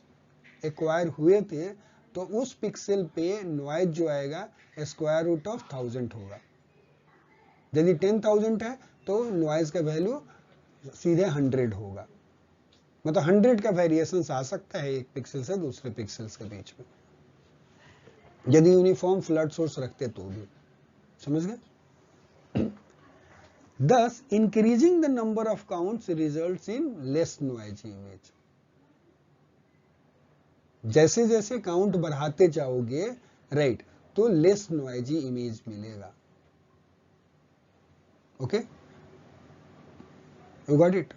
एक्वायर हुए थे तो उस पिक्सल पे नॉइज जो आएगा स्क्वायर रूट ऑफ 1000 होगा. यदि 10,000 है तो नॉइज का वैल्यू सीधे 100 होगा. मतलब 100 का वेरिएशन आ सकता है एक पिक्सल से दूसरे पिक्सल्स के बीच में, यदि यूनिफॉर्म फ्लड सोर्स रखते तो भी. समझ गए? Thus, increasing the number of counts results in less noisy image. जैसे जैसे काउंट बढ़ाते जाओगे राइट तो लेस नॉइजी इमेज मिलेगा. Okay, you got it?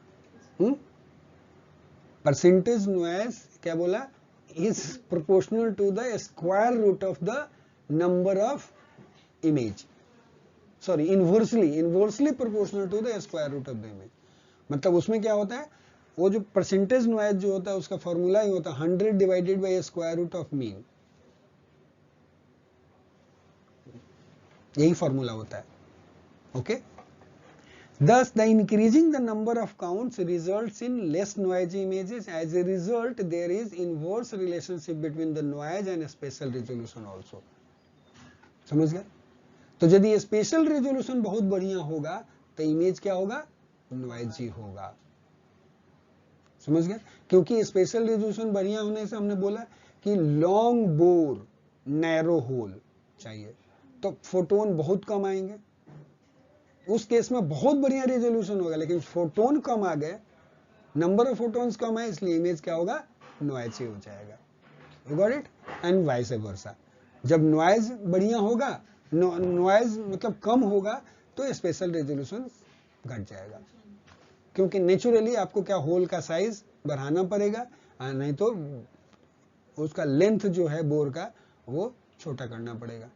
Percentage noise क्या बोला? Is proportional to the square root of the number of image. Sorry, inversely proportional to the square root of the image. मतलब उसमें क्या होता है, वो जो परसेंटेज नॉइज जो होता है उसका फॉर्मूला ही होता है 100 divided by square root of mean. यही फॉर्मूला होता है. Okay. Thus, the increasing the number of counts results in less noisy images. As a result, there is inverse relationship between the noise and spatial resolution also. समझ गए? तो यदि special resolution बहुत बढ़िया होगा तो इमेज क्या होगा? नॉइजी होगा. समझ गए? क्योंकि स्पेशल रेजोल्यूशन बढ़िया होने से हमने बोला कि लॉन्ग बोर नैरो होल चाहिए तो फोटोन बहुत कम आएंगे. उस केस में बहुत बढ़िया रेजोल्यूशन होगा, लेकिन फोटोन कम आ गए, नंबर ऑफ फोटोन्स कम है, इसलिए इमेज क्या होगा? नॉइजी हो जाएगा. You got it? And vice versa. जब नॉइज बढ़िया होगा, नॉइज मतलब कम होगा तो स्पेशल रेजोल्यूशन घट जाएगा, क्योंकि नेचुरली आपको क्या होल का साइज बढ़ाना पड़ेगा, नहीं तो उसका लेंथ जो है बोर का वो छोटा करना पड़ेगा.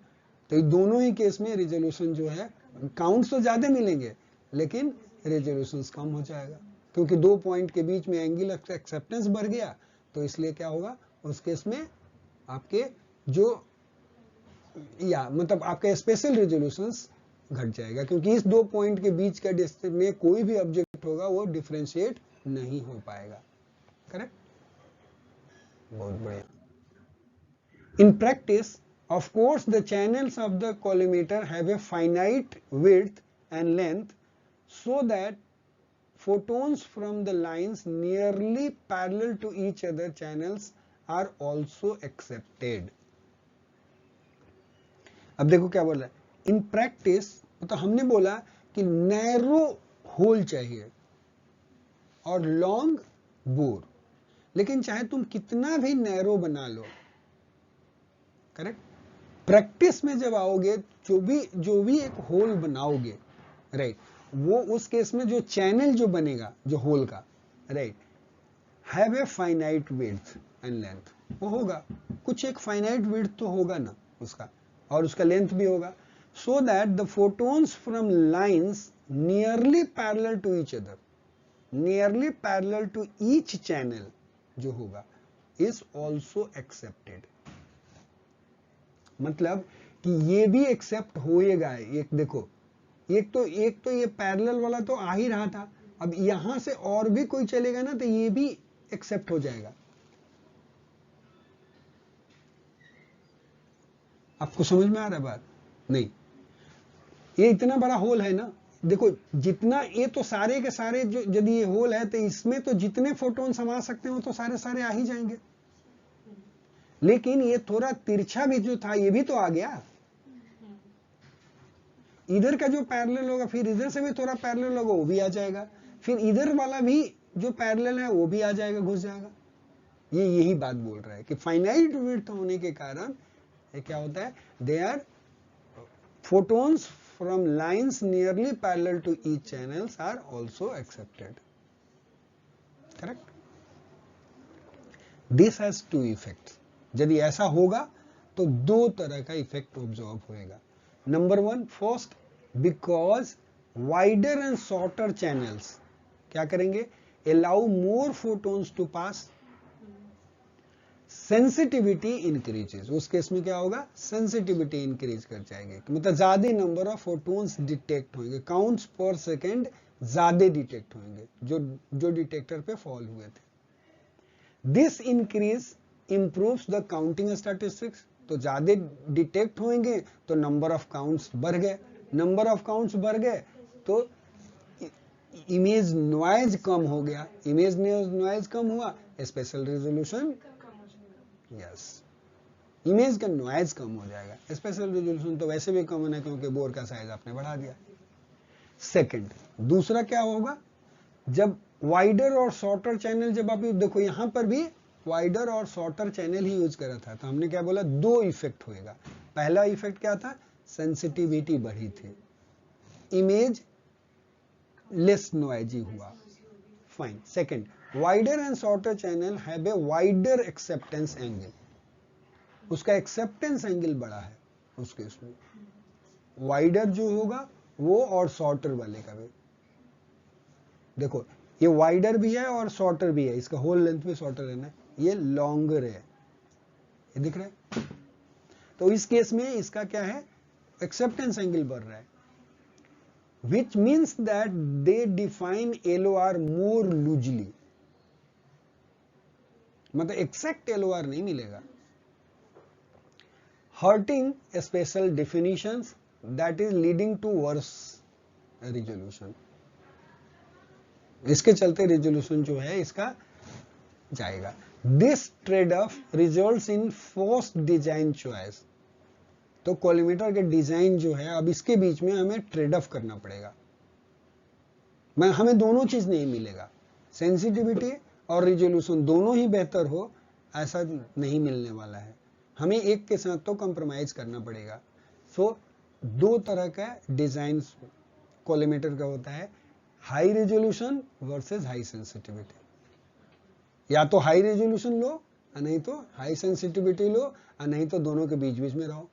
तो ये दोनों ही केस में रेजोल्यूशन जो है, काउंट्स तो ज्यादा मिलेंगे लेकिन रेजोल्यूशन कम हो जाएगा, क्योंकि 2 पॉइंट के बीच में एंगल एक्सेप्टेंस बढ़ गया. तो इसलिए क्या होगा उस केस में, आपके जो या मतलब आपका स्पेशल रेजोल्यूशन घट जाएगा, क्योंकि इस 2 पॉइंट के बीच का डिस्टेंस में कोई भी ऑब्जेक्ट होगा वो डिफरेंशिएट नहीं हो पाएगा. करेक्ट? बहुत बढ़िया. In practice, of course, the channels of the collimator have a finite width and length, so that photons from the lines nearly parallel to each other channels are also accepted. अब देखो क्या बोल रहा है. In practice तो हमने बोला कि नैरो होल चाहिए और लॉन्ग बोर, लेकिन चाहे तुम कितना भी नैरो बना लो, करेक्ट, प्रैक्टिस में जब आओगे जो भी एक होल बनाओगे, राइट, वो उस केस में जो चैनल जो बनेगा जो होल का, right, have a finite width and length. वो होगा कुछ एक फाइनाइट विड्थ तो होगा ना उसका, और उसका लेंथ भी होगा, so that the photons from lines nearly parallel to each other, nearly parallel to each channel जो होगा इज ऑल्सो एक्सेप्टेड. मतलब कि ये भी एक्सेप्ट होएगा. एक देखो, एक तो ये पैरेलल वाला तो आ ही रहा था, अब यहां से और भी कोई चलेगा ना तो ये भी एक्सेप्ट हो जाएगा. आपको समझ में आ रहा है बात? नहीं, ये इतना बड़ा होल है ना, देखो जितना ये तो सारे के सारे जो यदि ये होल है तो इसमें तो जितने फोटोन समा सकते हैं वो तो सारे सारे आ ही जाएंगे, लेकिन ये थोड़ा तिरछा भी जो था ये भी तो आ गया, इधर का जो पैरेलल होगा फिर इधर से भी थोड़ा पैरेलल होगा वो भी आ जाएगा, फिर इधर वाला भी जो पैरेलल है वो भी आ जाएगा, घुस जाएगा। ये यही बात बोल रहा है कि फाइनाइट विड्थ होने के कारण ये क्या होता है, they are photons from lines nearly parallel to each channels are also accepted. Correct? This has two effects. यदि ऐसा होगा तो दो तरह का इफेक्ट ऑब्जर्व होएगा. Number one, first, because wider and shorter channels क्या करेंगे, allow more photons to pass, sensitivity increases. उस केस में क्या होगा, सेंसिटिविटी इंक्रीज कर जाएगी, मतलब ज्यादा नंबर ऑफ फोटोन्स डिटेक्ट होंगे, काउंट्स पर सेकेंड ज्यादा डिटेक्ट होंगे जो डिटेक्टर पे फॉल हुए थे. This increase improves the counting statistics. तो ज्यादा डिटेक्ट होंगे तो नंबर ऑफ काउंट्स बढ़ गए, नंबर ऑफ काउंट्स बढ़ गए तो इमेज नॉइज कम हो गया, इमेज नॉइज कम हुआ, स्पेशल रेजोल्यूशन, यस, इमेज का नॉइज कम हो जाएगा. स्पेशल रेजोल्यूशन तो वैसे भी कम है क्योंकि बोर का साइज आपने बढ़ा दिया. सेकंड, दूसरा क्या होगा, जब वाइडर और शॉर्टर चैनल, जब आप देखो यहां पर भी वाइडर और शॉर्टर चैनल ही यूज करा था, तो हमने क्या बोला, दो इफेक्ट होएगा. पहला इफेक्ट क्या था, सेंसिटिविटी बढ़ी थी, इमेज लेस नॉइजी हुआ, fine. Second, wider and shorter channel have a wider acceptance angle, उसका एक्सेप्टेंस एंगल बड़ा है उसके, उसमें वाइडर जो होगा वो और शॉर्टर वाले का भी. देखो ये वाइडर भी है और शॉर्टर भी है, इसका होल लेंथ भी शॉर्टर है ना, ये लॉन्गर है, ये दिख रहा है. तो इस केस में इसका क्या है, एक्सेप्टेंस एंगल बढ़ रहा है, which means that they define LOR more loosely. मतलब एक्सैक्ट LOR नहीं मिलेगा. Hurting special definitions that is leading to worse resolution. इसके चलते रिजोल्यूशन जो है इसका जाएगा. This trade off results in forced design choice. तो कॉलीमेटर के डिजाइन जो है अब इसके बीच में हमें ट्रेड ऑफ करना पड़ेगा. हमें दोनों चीज नहीं मिलेगा, सेंसिटिविटी और रिजोल्यूशन दोनों ही बेहतर हो ऐसा नहीं मिलने वाला है, हमें एक के साथ तो कॉम्प्रोमाइज करना पड़ेगा. सो दो तरह का डिजाइन कॉलीमेटर का होता है, high resolution versus high sensitivity. या तो हाई रेजोल्यूशन लो और नहीं तो हाई सेंसिटिविटी लो, और नहीं तो दोनों के बीच बीच में रहो.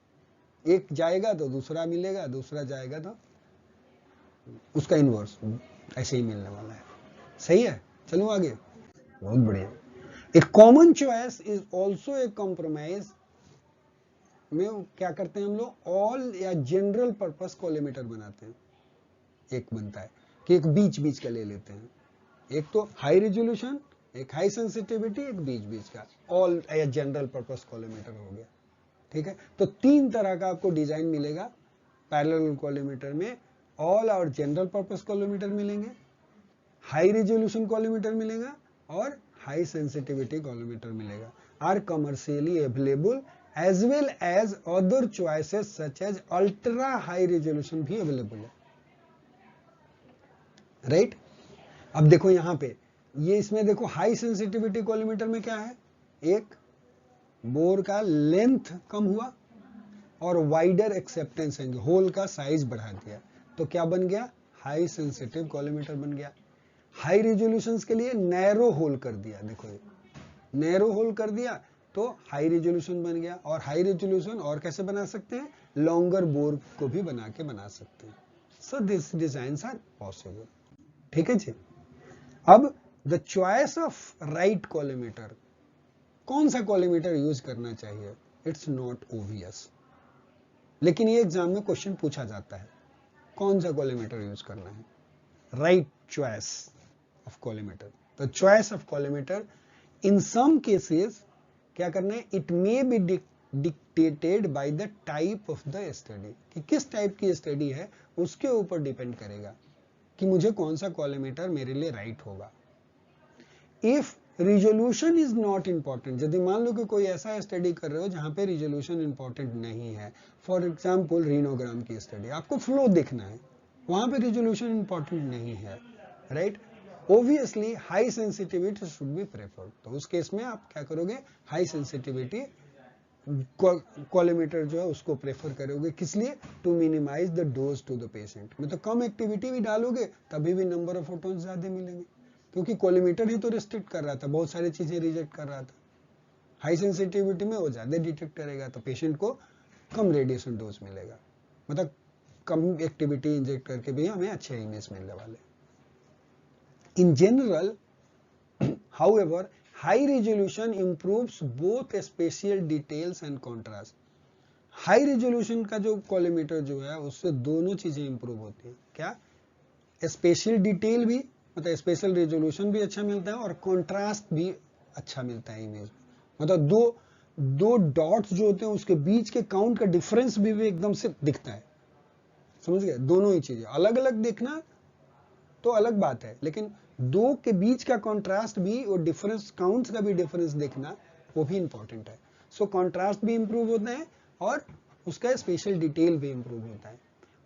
एक जाएगा तो दूसरा मिलेगा, दूसरा जाएगा तो उसका इनवर्स, ऐसे ही मिलने वाला है. सही है, चलो आगे. बहुत बढ़िया. A common choice is also a compromise में क्या करते हैं हम लोग, ऑल या जनरल पर्पस कॉलीमेटर बनाते हैं. एक बनता है कि एक बीच बीच का ले लेते हैं, एक तो हाई रेजोल्यूशन, एक हाई सेंसिटिविटी, एक बीच बीच का, ऑल या जनरल पर्पस कॉलीमेटर हो गया. ठीक है, तो तीन तरह का आपको डिजाइन मिलेगा पैरेलल कॉलीमेटर में. ऑल और जनरल पर्पस कॉलीमेटर मिलेंगे, हाई रेजोल्यूशन कॉलीमेटर मिलेगा और हाई सेंसिटिविटी कॉलीमेटर मिलेगा. Are commercially available as well as other choices such as ultra high resolution भी अवेलेबल है. राइट? अब देखो यहां पे ये, इसमें देखो हाई सेंसिटिविटी कॉलीमेटर में क्या है, एक बोर का लेंथ कम हुआ और वाइडर एक्सेप्टेंस एंगल, होल का साइज बढ़ा दिया, तो क्या बन गया, हाई सेंसिटिव कॉलीमेटर बन गया. हाई रेजोल्यूशंस के लिए नैरो होल कर दिया, देखो ये नैरो होल कर दिया तो हाई रेजोल्यूशन बन गया. और हाई रेजोल्यूशन और कैसे बना सकते हैं, लॉन्गर बोर को भी बना सकते हैं. So this designs are possible. ठीक है जी. अब the choice of right collimator, कौन सा कॉलीमेटर यूज करना चाहिए, इट्स नॉट ओबियस, लेकिन ये एग्जाम में क्वेश्चन पूछा जाता है, कौन सा कॉलीमेटर यूज करना है, right choice of collimator. The choice of collimator in some cases क्या करना है, it may be dictated by the type of the study, कि किस टाइप की स्टडी है उसके ऊपर डिपेंड करेगा कि मुझे कौन सा कॉलिमेटर मेरे लिए राइट होगा। If resolution is not important, यदि मान लो कि कोई ऐसा स्टडी कर रहे हो जहां पे रिजोल्यूशन इंपॉर्टेंट नहीं है, फॉर एग्जांपल रीनोग्राम की स्टडी, आपको फ्लो देखना है, वहां पे रिजोल्यूशन इंपॉर्टेंट नहीं है, right, obviously high sensitivity should be preferred. तो उस केस में आप क्या करोगे, हाई सेंसिटिविटी कॉलिमेटर जो है उसको प्रेफर करोगे, किस लिए, to minimise the dose to the patient. में तो कम एक्टिविटी भी डालोगे तभी भी नंबर ऑफ फोटोन्स ज्यादा मिलेंगे, क्योंकि कॉलिमेटर ही तो रिस्ट्रिक्ट कर रहा था, बहुत सारी चीजें रिजेक्ट कर रहा था। हाई सेंसिटिविटी में वो ज्यादा डिटेक्ट करेगा तो पेशेंट को कम रेडिएशन डोज मिलेगा, मतलब कम एक्टिविटी इंजेक्ट करके भी हमें अच्छे इमेज मिलने वाले। In general however high resolution improves both spatial details and contrast। High resolution का जो कॉलिमेटर जो है उससे दोनों चीजें इंप्रूव होती है, क्या, स्पेशियल डिटेल भी, मतलब स्पेशल रेजोल्यूशन भी अच्छा मिलता है और कॉन्ट्रास्ट भी अच्छा मिलता है इमेज में, मतलब दो डॉट्स जो होते हैं उसके बीच के काउंट का डिफरेंस भी एकदम से दिखता है, समझ गए। दोनों ही चीजें अलग अलग देखना तो अलग बात है, लेकिन दो के बीच का कॉन्ट्रास्ट भी और डिफरेंस काउंट्स का भी डिफरेंस देखना वो भी इंपॉर्टेंट है। सो कॉन्ट्रास्ट भी इंप्रूव होता है और उसका स्पेशल डिटेल भी इंप्रूव होता है,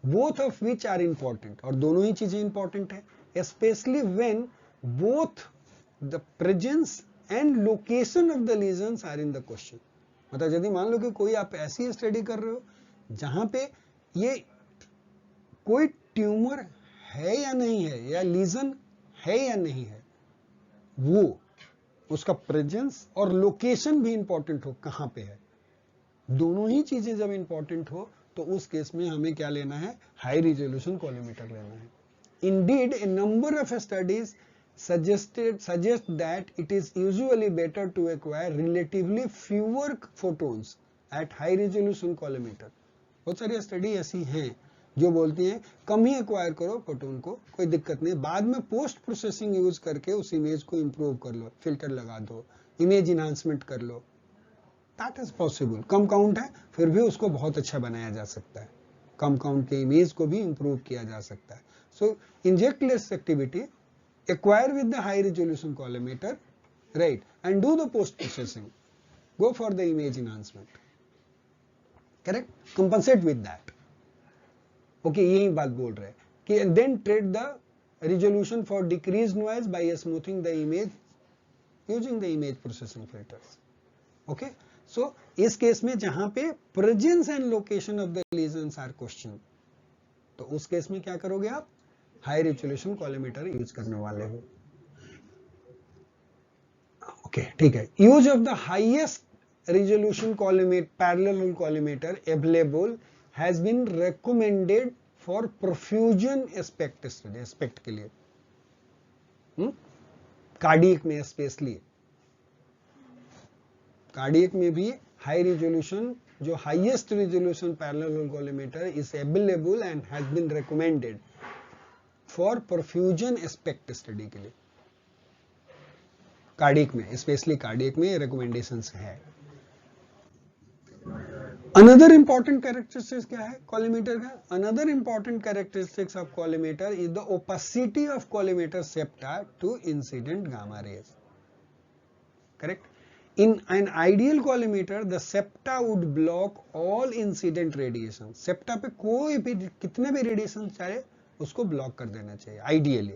both of which are important, और दोनों ही चीजें इंपॉर्टेंट है, specially when both the presence and location of the lesions are in the question. मतलब यदि मान लो कि कोई आप ऐसी स्टडी कर रहे हो जहां पे ये कोई ट्यूमर है या नहीं है, या लीजन है या नहीं है, वो उसका प्रेजेंस और लोकेशन भी इंपॉर्टेंट हो, कहां पे है, दोनों ही चीजें जब इंपॉर्टेंट हो तो उस केस में हमें क्या लेना है, हाई रिजोल्यूशन कॉलिमेटर लेना है। Indeed A number of studies suggest that it is usually better to acquire relatively fewer photons at high resolution collimator। बहुत सारी स्टडी ऐसी हैं जो बोलती हैं कम ही एक्वायर करो फोटोन को, कोई दिक्कत नहीं, बाद में पोस्ट प्रोसेसिंग यूज करके उस इमेज को इंप्रूव कर लो, फिल्टर लगा दो, इमेज इनहांसमेंट कर लो, दैट इज पॉसिबल। कम काउंट है फिर भी उसको बहुत अच्छा बनाया जा सकता है, कम काउंट के इमेज को भी इंप्रूव किया जा सकता है। So inject less activity, acquire with the high resolution collimator, right, and do the post processing, go for the image enhancement, correct, compensate with that, okay, यही बात बोल रहे हैं कि then trade the resolution for decreased noise by smoothing the image using the image processing filters, okay। so इस case में जहां पे presence and location of the lesions are question, तो उस केस में क्या करोगे आप, हाई रेजोल्यूशन कॉलिमेटर यूज करने वाले हो, ओके, ठीक है। Use of the highest resolution collimator parallel collimator available has been recommended for perfusion SPECT study, SPECT के लिए, कार्डियक में स्पेशली, कार्डियक में भी हाई रेजोल्यूशन, जो highest resolution parallel collimator is available and has been recommended for perfusion SPECT study के लिए, cardiac में, specially cardiac में रिकमेंडेशंस है। अनदर इंपॉर्टेंट कैरेक्टरिस्टिक्स क्या है कॉलिमेटर का, another important characteristics of collimator is the opacity of collimator septa to incident gamma rays, correct. In an ideal collimator, the septa would block all incident radiation। Septa पे कोई भी कितने भी radiation चाहे उसको ब्लॉक कर देना चाहिए ideally।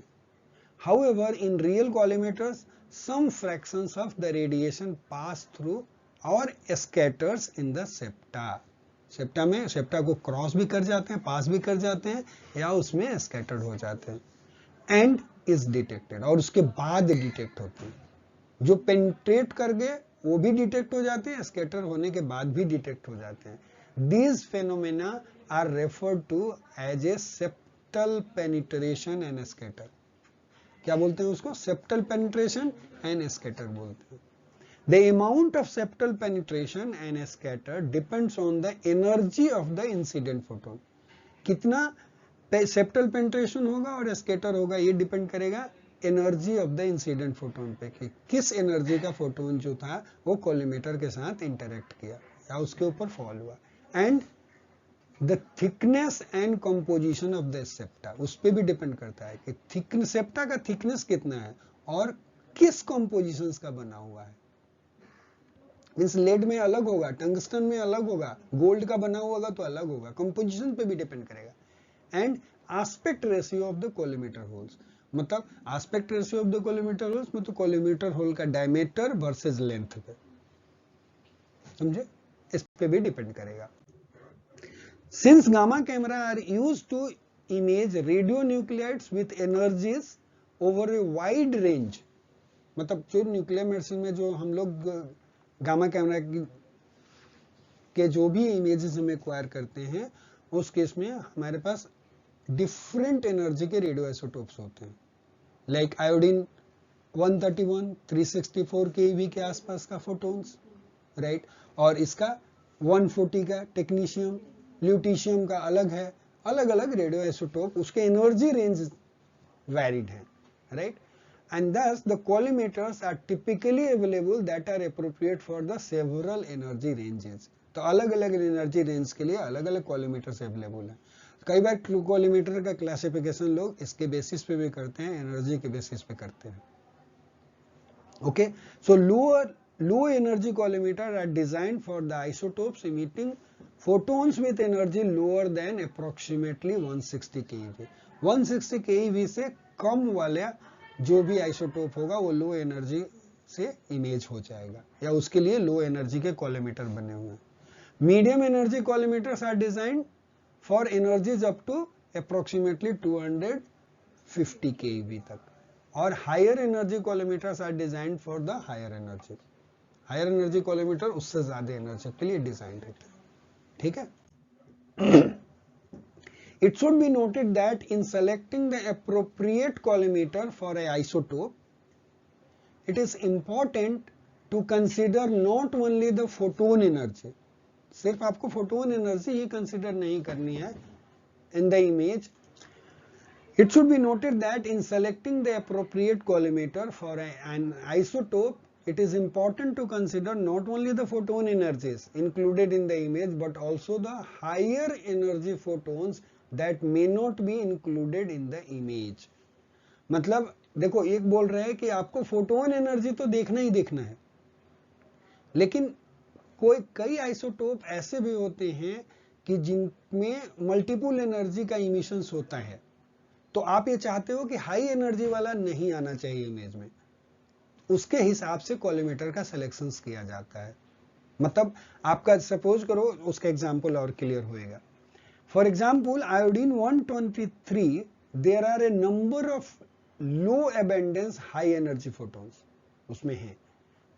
However, in real collimators, some fractions of the radiation pass through or scatters in the septa। Septa में, सेप्टा को क्रॉस भी कर जाते हैं, पास भी कर जाते हैं, या उसमें स्कैटर्ड हो जाते हैं, एंड इज डिटेक्टेड, और उसके बाद डिटेक्ट होते हैं। जो पेनिट्रेट कर गए वो भी डिटेक्ट हो जाते हैं, स्कैटर होने के बाद भी डिटेक्ट हो जाते हैं। These phenomena are referred to as a septal penetration and scatter. क्या बोलते हैं उसको, सेप्टल पेनिट्रेशन एंड स्कैटर बोलते हैं। The amount of septal penetration and scatter depends on the energy of the incident photon. कितना सेप्टल पेनिट्रेशन होगा और scatter होगा, ये डिपेंड करेगा energy of the incident photon पे, कि किस एनर्जी का फोटोन जो था वो कॉलिमेटर के साथ इंटरेक्ट किया, या उसके ऊपर फॉल हुआ। And the thickness and composition of the septa, उस पर भी डिपेंड करता है कि थिकनेस, सेप्टा का थिकनेस कितना है और किस कंपोजिशन का बना हुआ है। मीन्स लेड में अलग होगा, टंगस्टन में अलग होगा, गोल्ड का बना हुआ होगा तो अलग होगा, कंपोजिशन पे भी डिपेंड करेगा। And aspect ratio of the collimator holes, मतलब aspect ratio of the collimator holes में तो कोलिमेटर होल का डायमीटर वर्सेस लेंथ पे, समझे, इस पे भी डिपेंड करेगा। Since gamma camera are used to image radionuclides with energies over a wide range, मतलब जो न्यूक्लियर मेडिसिन में जो हम लोग गामा कैमरा के जो भी इमेजेस हम एक्वायर करते हैं, उस केस में हमारे पास डिफरेंट एनर्जी के रेडियो आइसोटोप्स होते हैं, लाइक आयोडीन 131 364 केवी के आसपास का फोटोन्स, राइट, और इसका 140 का टेक्नीशियम, ल्यूटीशियम का अलग है, अलग अलग रेडियो आइसोटोप, उसके एनर्जी रेंज वैरिड है, right. And thus the collimators are typically available that are appropriate for the several energy ranges. तो अलग अलग एनर्जी रेंज के लिए अलग अलग कॉलीमीटर्स अवेलेबल है। कई बार कॉलीमीटर का क्लासिफिकेशन लोग इसके बेसिस पे भी करते हैं, एनर्जी के बेसिस पे करते हैं। Okay, so low energy collimator are designed for the isotopes emitting photons with energy lower than approximately 160 keV। 160 keV से कम वाले जो भी आइसोटोप होगा वो लो एनर्जी से इमेज हो जाएगा, या उसके लिए लो एनर्जी के कॉलीमीटर बने हुए हैं। Medium energy collimators are designed for energies up to approximately 250 keV तक, और higher energy collimators are designed for the higher energy. Higher energy collimator उससे ज्यादा एनर्जी के लिए डिजाइन होते हैं, ठीक है। It should be noted that in selecting the appropriate collimator for an isotope, it is important to consider not only the photon energy, सिर्फ आपको फोटोन एनर्जी ही कंसिडर नहीं करनी है in the image. It should be noted that in selecting the appropriate collimator for an isotope, it is important to consider not only the photon energies included in the image but also the higher energy photons that may not be included in the image। मतलब देखो, एक बोल रहे हैं कि आपको photon energy तो देखना ही देखना है, लेकिन कई आइसोटोप ऐसे भी होते हैं कि जिनमें मल्टीपल एनर्जी का इमिशंस होता है, तो आप ये चाहते हो कि हाई एनर्जी वाला नहीं आना चाहिए इमेज में, उसके हिसाब से कॉलीमेटर का सिलेक्शन किया जाता है। मतलब आपका सपोज करो, उसका एग्जांपल और क्लियर होएगा। For example iodine 123, there are a number of low abundance high energy photons उसमें है।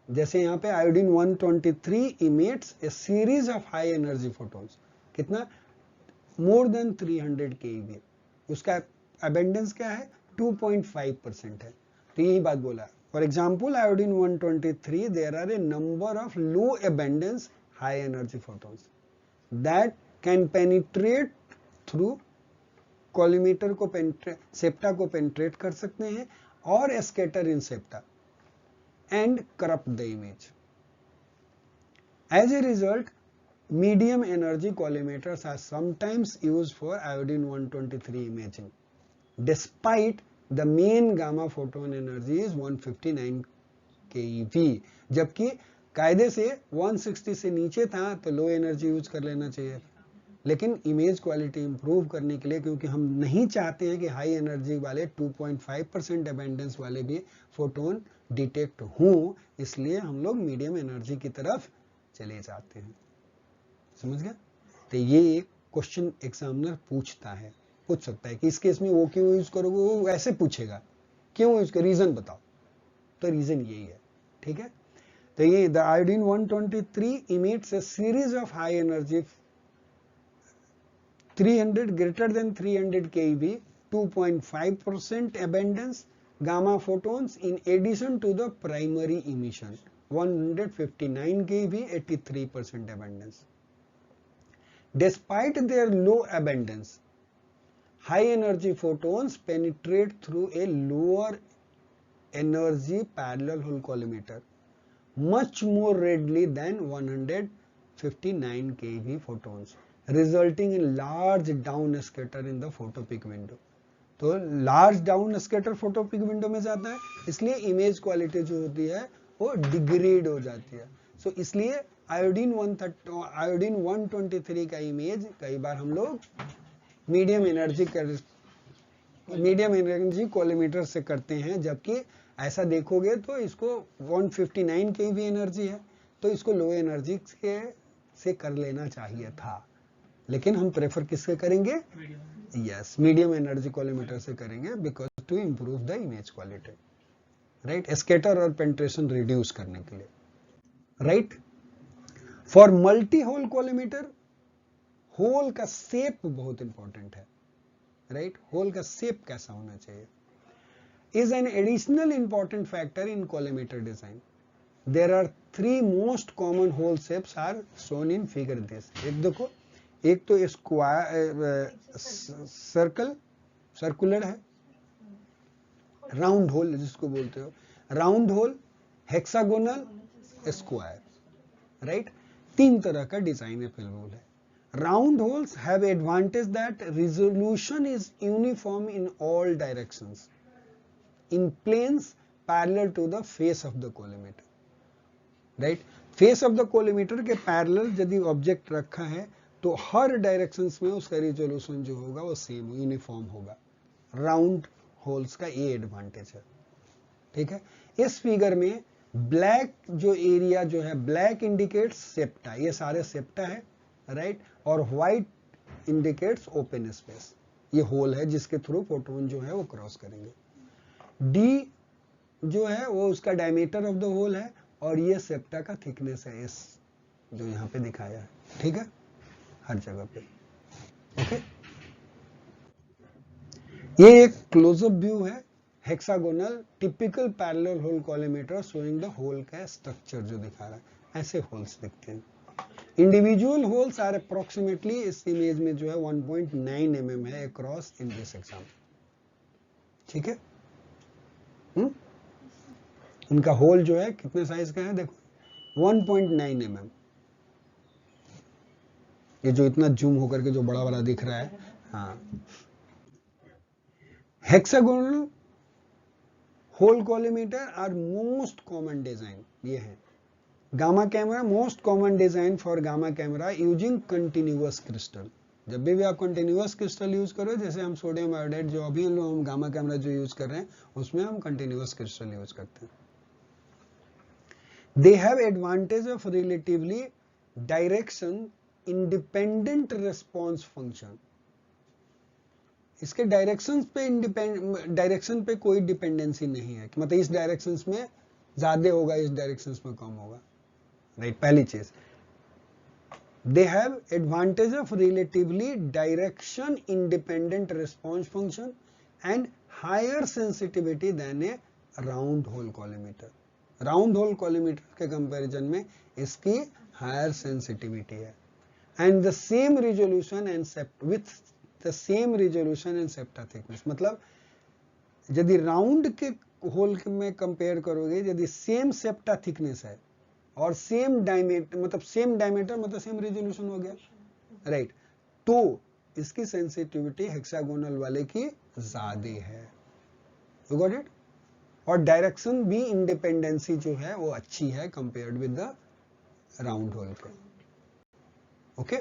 जैसे यहाँ पे iodine 123 emits a series of high energy photons, कितना, मोर देन 300 keV, उसका अबेंडेंस क्या है, 2.5% है। तो यही बात बोला, for example iodine 123, there are a number of low abundance high energy photons that can penetrate through collimator को, सेप्टा को पेनिट्रेट कर सकते हैं और scatter in septa and corrupt the image. As a result, medium energy collimators are sometimes used for iodine 123 imaging, despite the mean gamma photon energy is 159 keV, जबकि कायदे से 160 से नीचे था तो लो एनर्जी यूज कर लेना चाहिए, लेकिन इमेज क्वालिटी इंप्रूव करने के लिए, क्योंकि हम नहीं चाहते हैं कि हाई एनर्जी वाले 2.5% अबेंडेंस वाले भी फोटोन डिटेक्ट हों, इसलिए हम लोग मीडियम एनर्जी की तरफ चले जाते हैं। समझ गया? तो ये एक क्वेश्चन एग्जामिनर पूछ सकता है कि इस केस में वो क्यों यूज करोगे, वो ऐसे पूछेगा क्यों यूज कर, रीजन बताओ, तो रीजन यही है, ठीक है। तो ये the iodine 123 emits a series of high energy 300 greater than 300 keV, 2.5% abundance gamma photons in addition to the primary emission 159 keV, 83% abundance. Despite their low abundance, high energy photons penetrate through a lower energy parallel hole collimator much more readily than 59 keV photons resulting in large down scatter in the photopeak window। तो large down scatter photopic window में जाता है, इसलिए image quality जो होती है वो degrade हो जाती है। सो इसलिए आयोडीन 123 का इमेज कई बार हम लोग मीडियम एनर्जी कोलिमेटर से करते हैं, जबकि ऐसा देखोगे तो इसको 159 की भी एनर्जी है, तो इसको लो एनर्जी से कर लेना चाहिए था, लेकिन हम प्रेफर किससे करेंगे? यस, मीडियम एनर्जी कोलिमेटर से करेंगे, because to improve the image quality, right, scatter और पेंट्रेशन रिड्यूस करने के लिए, right. For multi hole collimator hole का शेप बहुत इंपॉर्टेंट है, राइट, होल का शेप कैसा होना चाहिए is an additional important factor in collimator design. There are three most common hole shapes are shown in figure this. एक देखो, एक तो सर्कुलर है, राउंड होल जिसको बोलते हो, round whole, hexagonal, square, right. तीन तरह का डिजाइन अवेलेबल है। Round holes have advantage that resolution is uniform in all directions in planes parallel to the face of the collimator, right? Face of the collimator के parallel यदि object रखा है तो हर directions में उसका रिजोल्यूशन जो होगा वो सेम यूनिफॉर्म होगा। राउंड होल्स का ये एडवांटेज है, ठीक है। इस फिगर में ब्लैक जो एरिया जो है, ब्लैक इंडिकेट्स सेप्टा, ये सारे सेप्टा है, राइट, और व्हाइट इंडिकेट्स ओपन स्पेस, ये होल है जिसके थ्रू फोटोन जो है वो क्रॉस करेंगे। डी जो है वो उसका डायमीटर ऑफ द होल है, और ये सेप्टा का थिकनेस है, एस जो यहाँ पे दिखाया है, ठीक है, हर जगह पे, ओके। ये एक क्लोजअप व्यू है hexagonal typical parallel hole collimator showing the hole का स्ट्रक्चर जो दिखा रहा है, ऐसे होल्स दिखते हैं। इंडिविजुअल होल्स आर अप्रोक्सीमेटली, इस इमेज में जो है 1.9 mm है अक्रॉस इन दिस एग्जाम, ठीक है। इनका होल जो है कितने साइज का है देखो, 1.9 mm, ये जो इतना जूम होकर के जो बड़ा वाला दिख रहा है, हाँ। Hexagonal hole collimator are most common design, ये है। Gamma camera most common design for gamma camera using continuous crystal. जब भी आप कंटिन्यूअस क्रिस्टल यूज करो, जैसे हम सोडियम आयोडाइड जो अभी हम गामा कैमरा जो यूज कर रहे हैं उसमें हम कंटिन्यूअस क्रिस्टल यूज करते हैं। They have advantage of relatively direction independent response function. इसके डायरेक्शन पे कोई डिपेंडेंसी नहीं है कि मतलब इस डायरेक्शन में ज्यादा होगा, इस डायरेक्शन में कम होगा, राइट, पहली चीज। They have advantage of relatively direction independent response function and higher sensitivity than a round hole collimator. Round hole collimator के comparison में इसकी higher sensitivity है, and the same resolution and with the same resolution and septa thickness। मतलब यदि round के whole में compare करोगे, यदि सेम सेप्टा थिकनेस है और सेम डायमीटर मतलब सेम रेजोल्यूशन हो गया, राइट, तो इसकी सेंसिटिविटी हेक्सागोनल वाले की ज्यादा है, यू गॉट इट। और डायरेक्शन भी इंडिपेंडेंसी जो है वो अच्छी है compared with the round hole के, okay.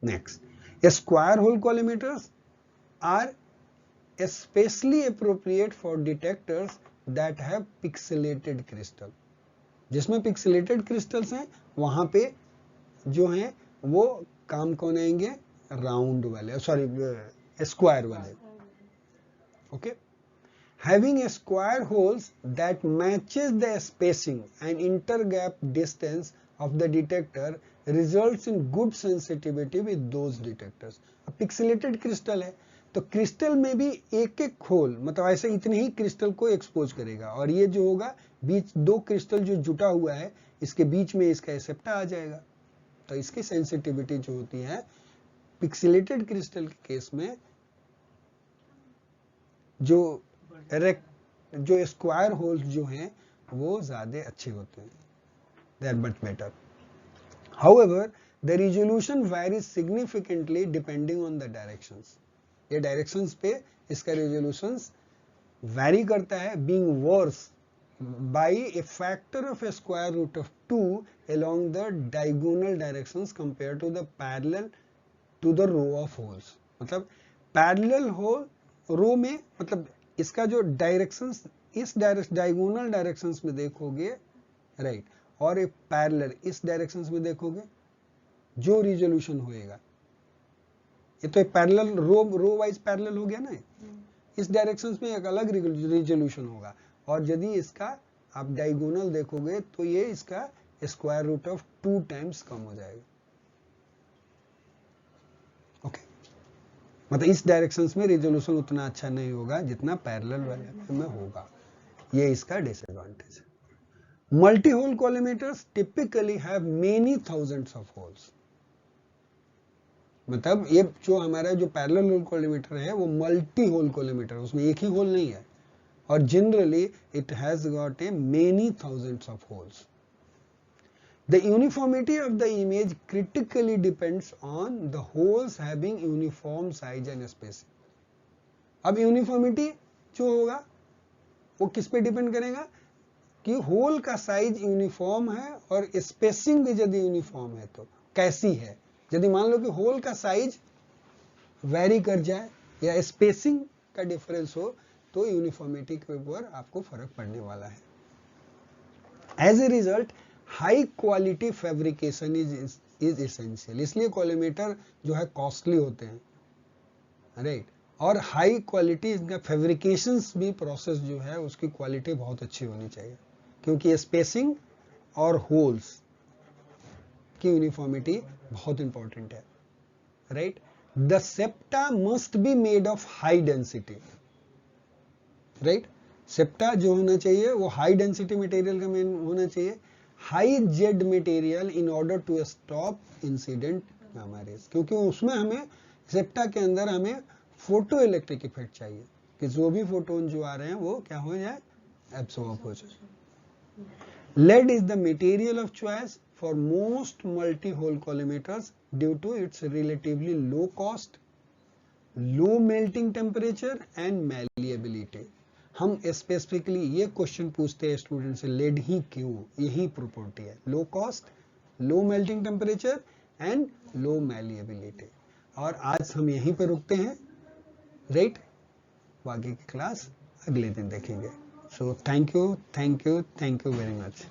Next, square hole collimators are especially appropriate for detectors that have pixelated crystal। जिसमें पिक्सेलेटेड क्रिस्टल्स हैं वहां पे जो हैं वो काम कौन आएंगे, राउंड वाले, सॉरी स्क्वायर वाले, okay. Having square holes that matches the spacing and intergap distance of the detector results in good sensitivity with those detectors. अब पिक्सेलेटेड क्रिस्टल है तो क्रिस्टल में भी एक एक होल, मतलब ऐसे इतने ही क्रिस्टल को एक्सपोज करेगा, और ये जो होगा बीच दो क्रिस्टल जो जुटा हुआ है इसके बीच में इसका सेप्टा आ जाएगा, तो इसकी सेंसिटिविटी जो होती है पिक्सेलेटेड क्रिस्टल के केस में जो स्क्वायर होल्स जो हैं वो ज्यादा अच्छे होते हैं, they are much better, However, the resolution varies significantly depending on the directions. ये directions पे इसका resolutions vary करता है, being worse by a factor of a square root of 2 along the diagonal directions compared to the parallel to the row of holes. मतलब parallel hole रो में, मतलब इसका जो डायरेक्शंस इस डायगोनल डायरेक्शंस में देखोगे, राइट, और एक पैरेलल इस डायरेक्शंस में देखोगे, जो रिजोल्यूशन होएगा, ये तो एक पैरेलल रो वाइज पैरेलल हो गया ना, इस डायरेक्शंस में एक अलग रिजोल्यूशन होगा, और यदि इसका आप डायगोनल देखोगे तो ये इसका स्क्वायर रूट ऑफ 2 टाइम्स कम हो जाएगा. ओके, मतलब इस डायरेक्शंस में रिजोल्यूशन उतना अच्छा नहीं होगा जितना पैरेलल वाले में होगा. ये इसका डिसएडवांटेज है. Multi hole collimators typically have many thousands of holes. मतलब ये जो हमारा जो पैरेलल होल कॉलिमेटर है वो मल्टी होल कॉलिमेटर, उसमें एक ही होल नहीं है, और generally it has got a many thousands of holes. The uniformity of the image critically depends on the holes having uniform size and spacing. अब uniformity जो होगा वो किस पे डिपेंड करेगा कि होल का साइज यूनिफॉर्म है और स्पेसिंग भी यदि यूनिफॉर्म है तो कैसी है. यदि मान लो कि होल का साइज वेरी कर जाए या स्पेसिंग का डिफरेंस हो तो यूनिफॉर्मिटी के ऊपर आपको फर्क पड़ने वाला है. As a result high quality fabrication is essential. इसलिए कॉलिमेटर जो है कॉस्टली होते हैं, राइट, और हाई क्वालिटी इनका फैब्रिकेशंस भी प्रोसेस जो है उसकी क्वालिटी बहुत अच्छी होनी चाहिए, क्योंकि स्पेसिंग और होल्स की यूनिफॉर्मिटी बहुत इंपॉर्टेंट है, right. The septa must be made of high density, right. Septa जो होना चाहिए वो हाई डेंसिटी मटेरियल का होना चाहिए, high Z material, in order to stop incident gamma rays, क्योंकि उसमें हमें सेप्टा के अंदर हमें फोटो इलेक्ट्रिक इफेक्ट चाहिए कि जो भी फोटोन जो आ रहे हैं वो क्या हो जाए, एब्सॉर्ब हो जाए. Lead is the material of choice for most multi hole collimators due to its relatively low cost, low melting temperature and malleability. हम स्पेसिफिकली ये क्वेश्चन पूछते हैं स्टूडेंट से, लेड ही क्यों, यही प्रॉपर्टी है, लो cost, low melting temperature and low malleability. और आज हम यहीं पे रुकते हैं, राइट. बाकी की क्लास अगले दिन देखेंगे. So thank you very much.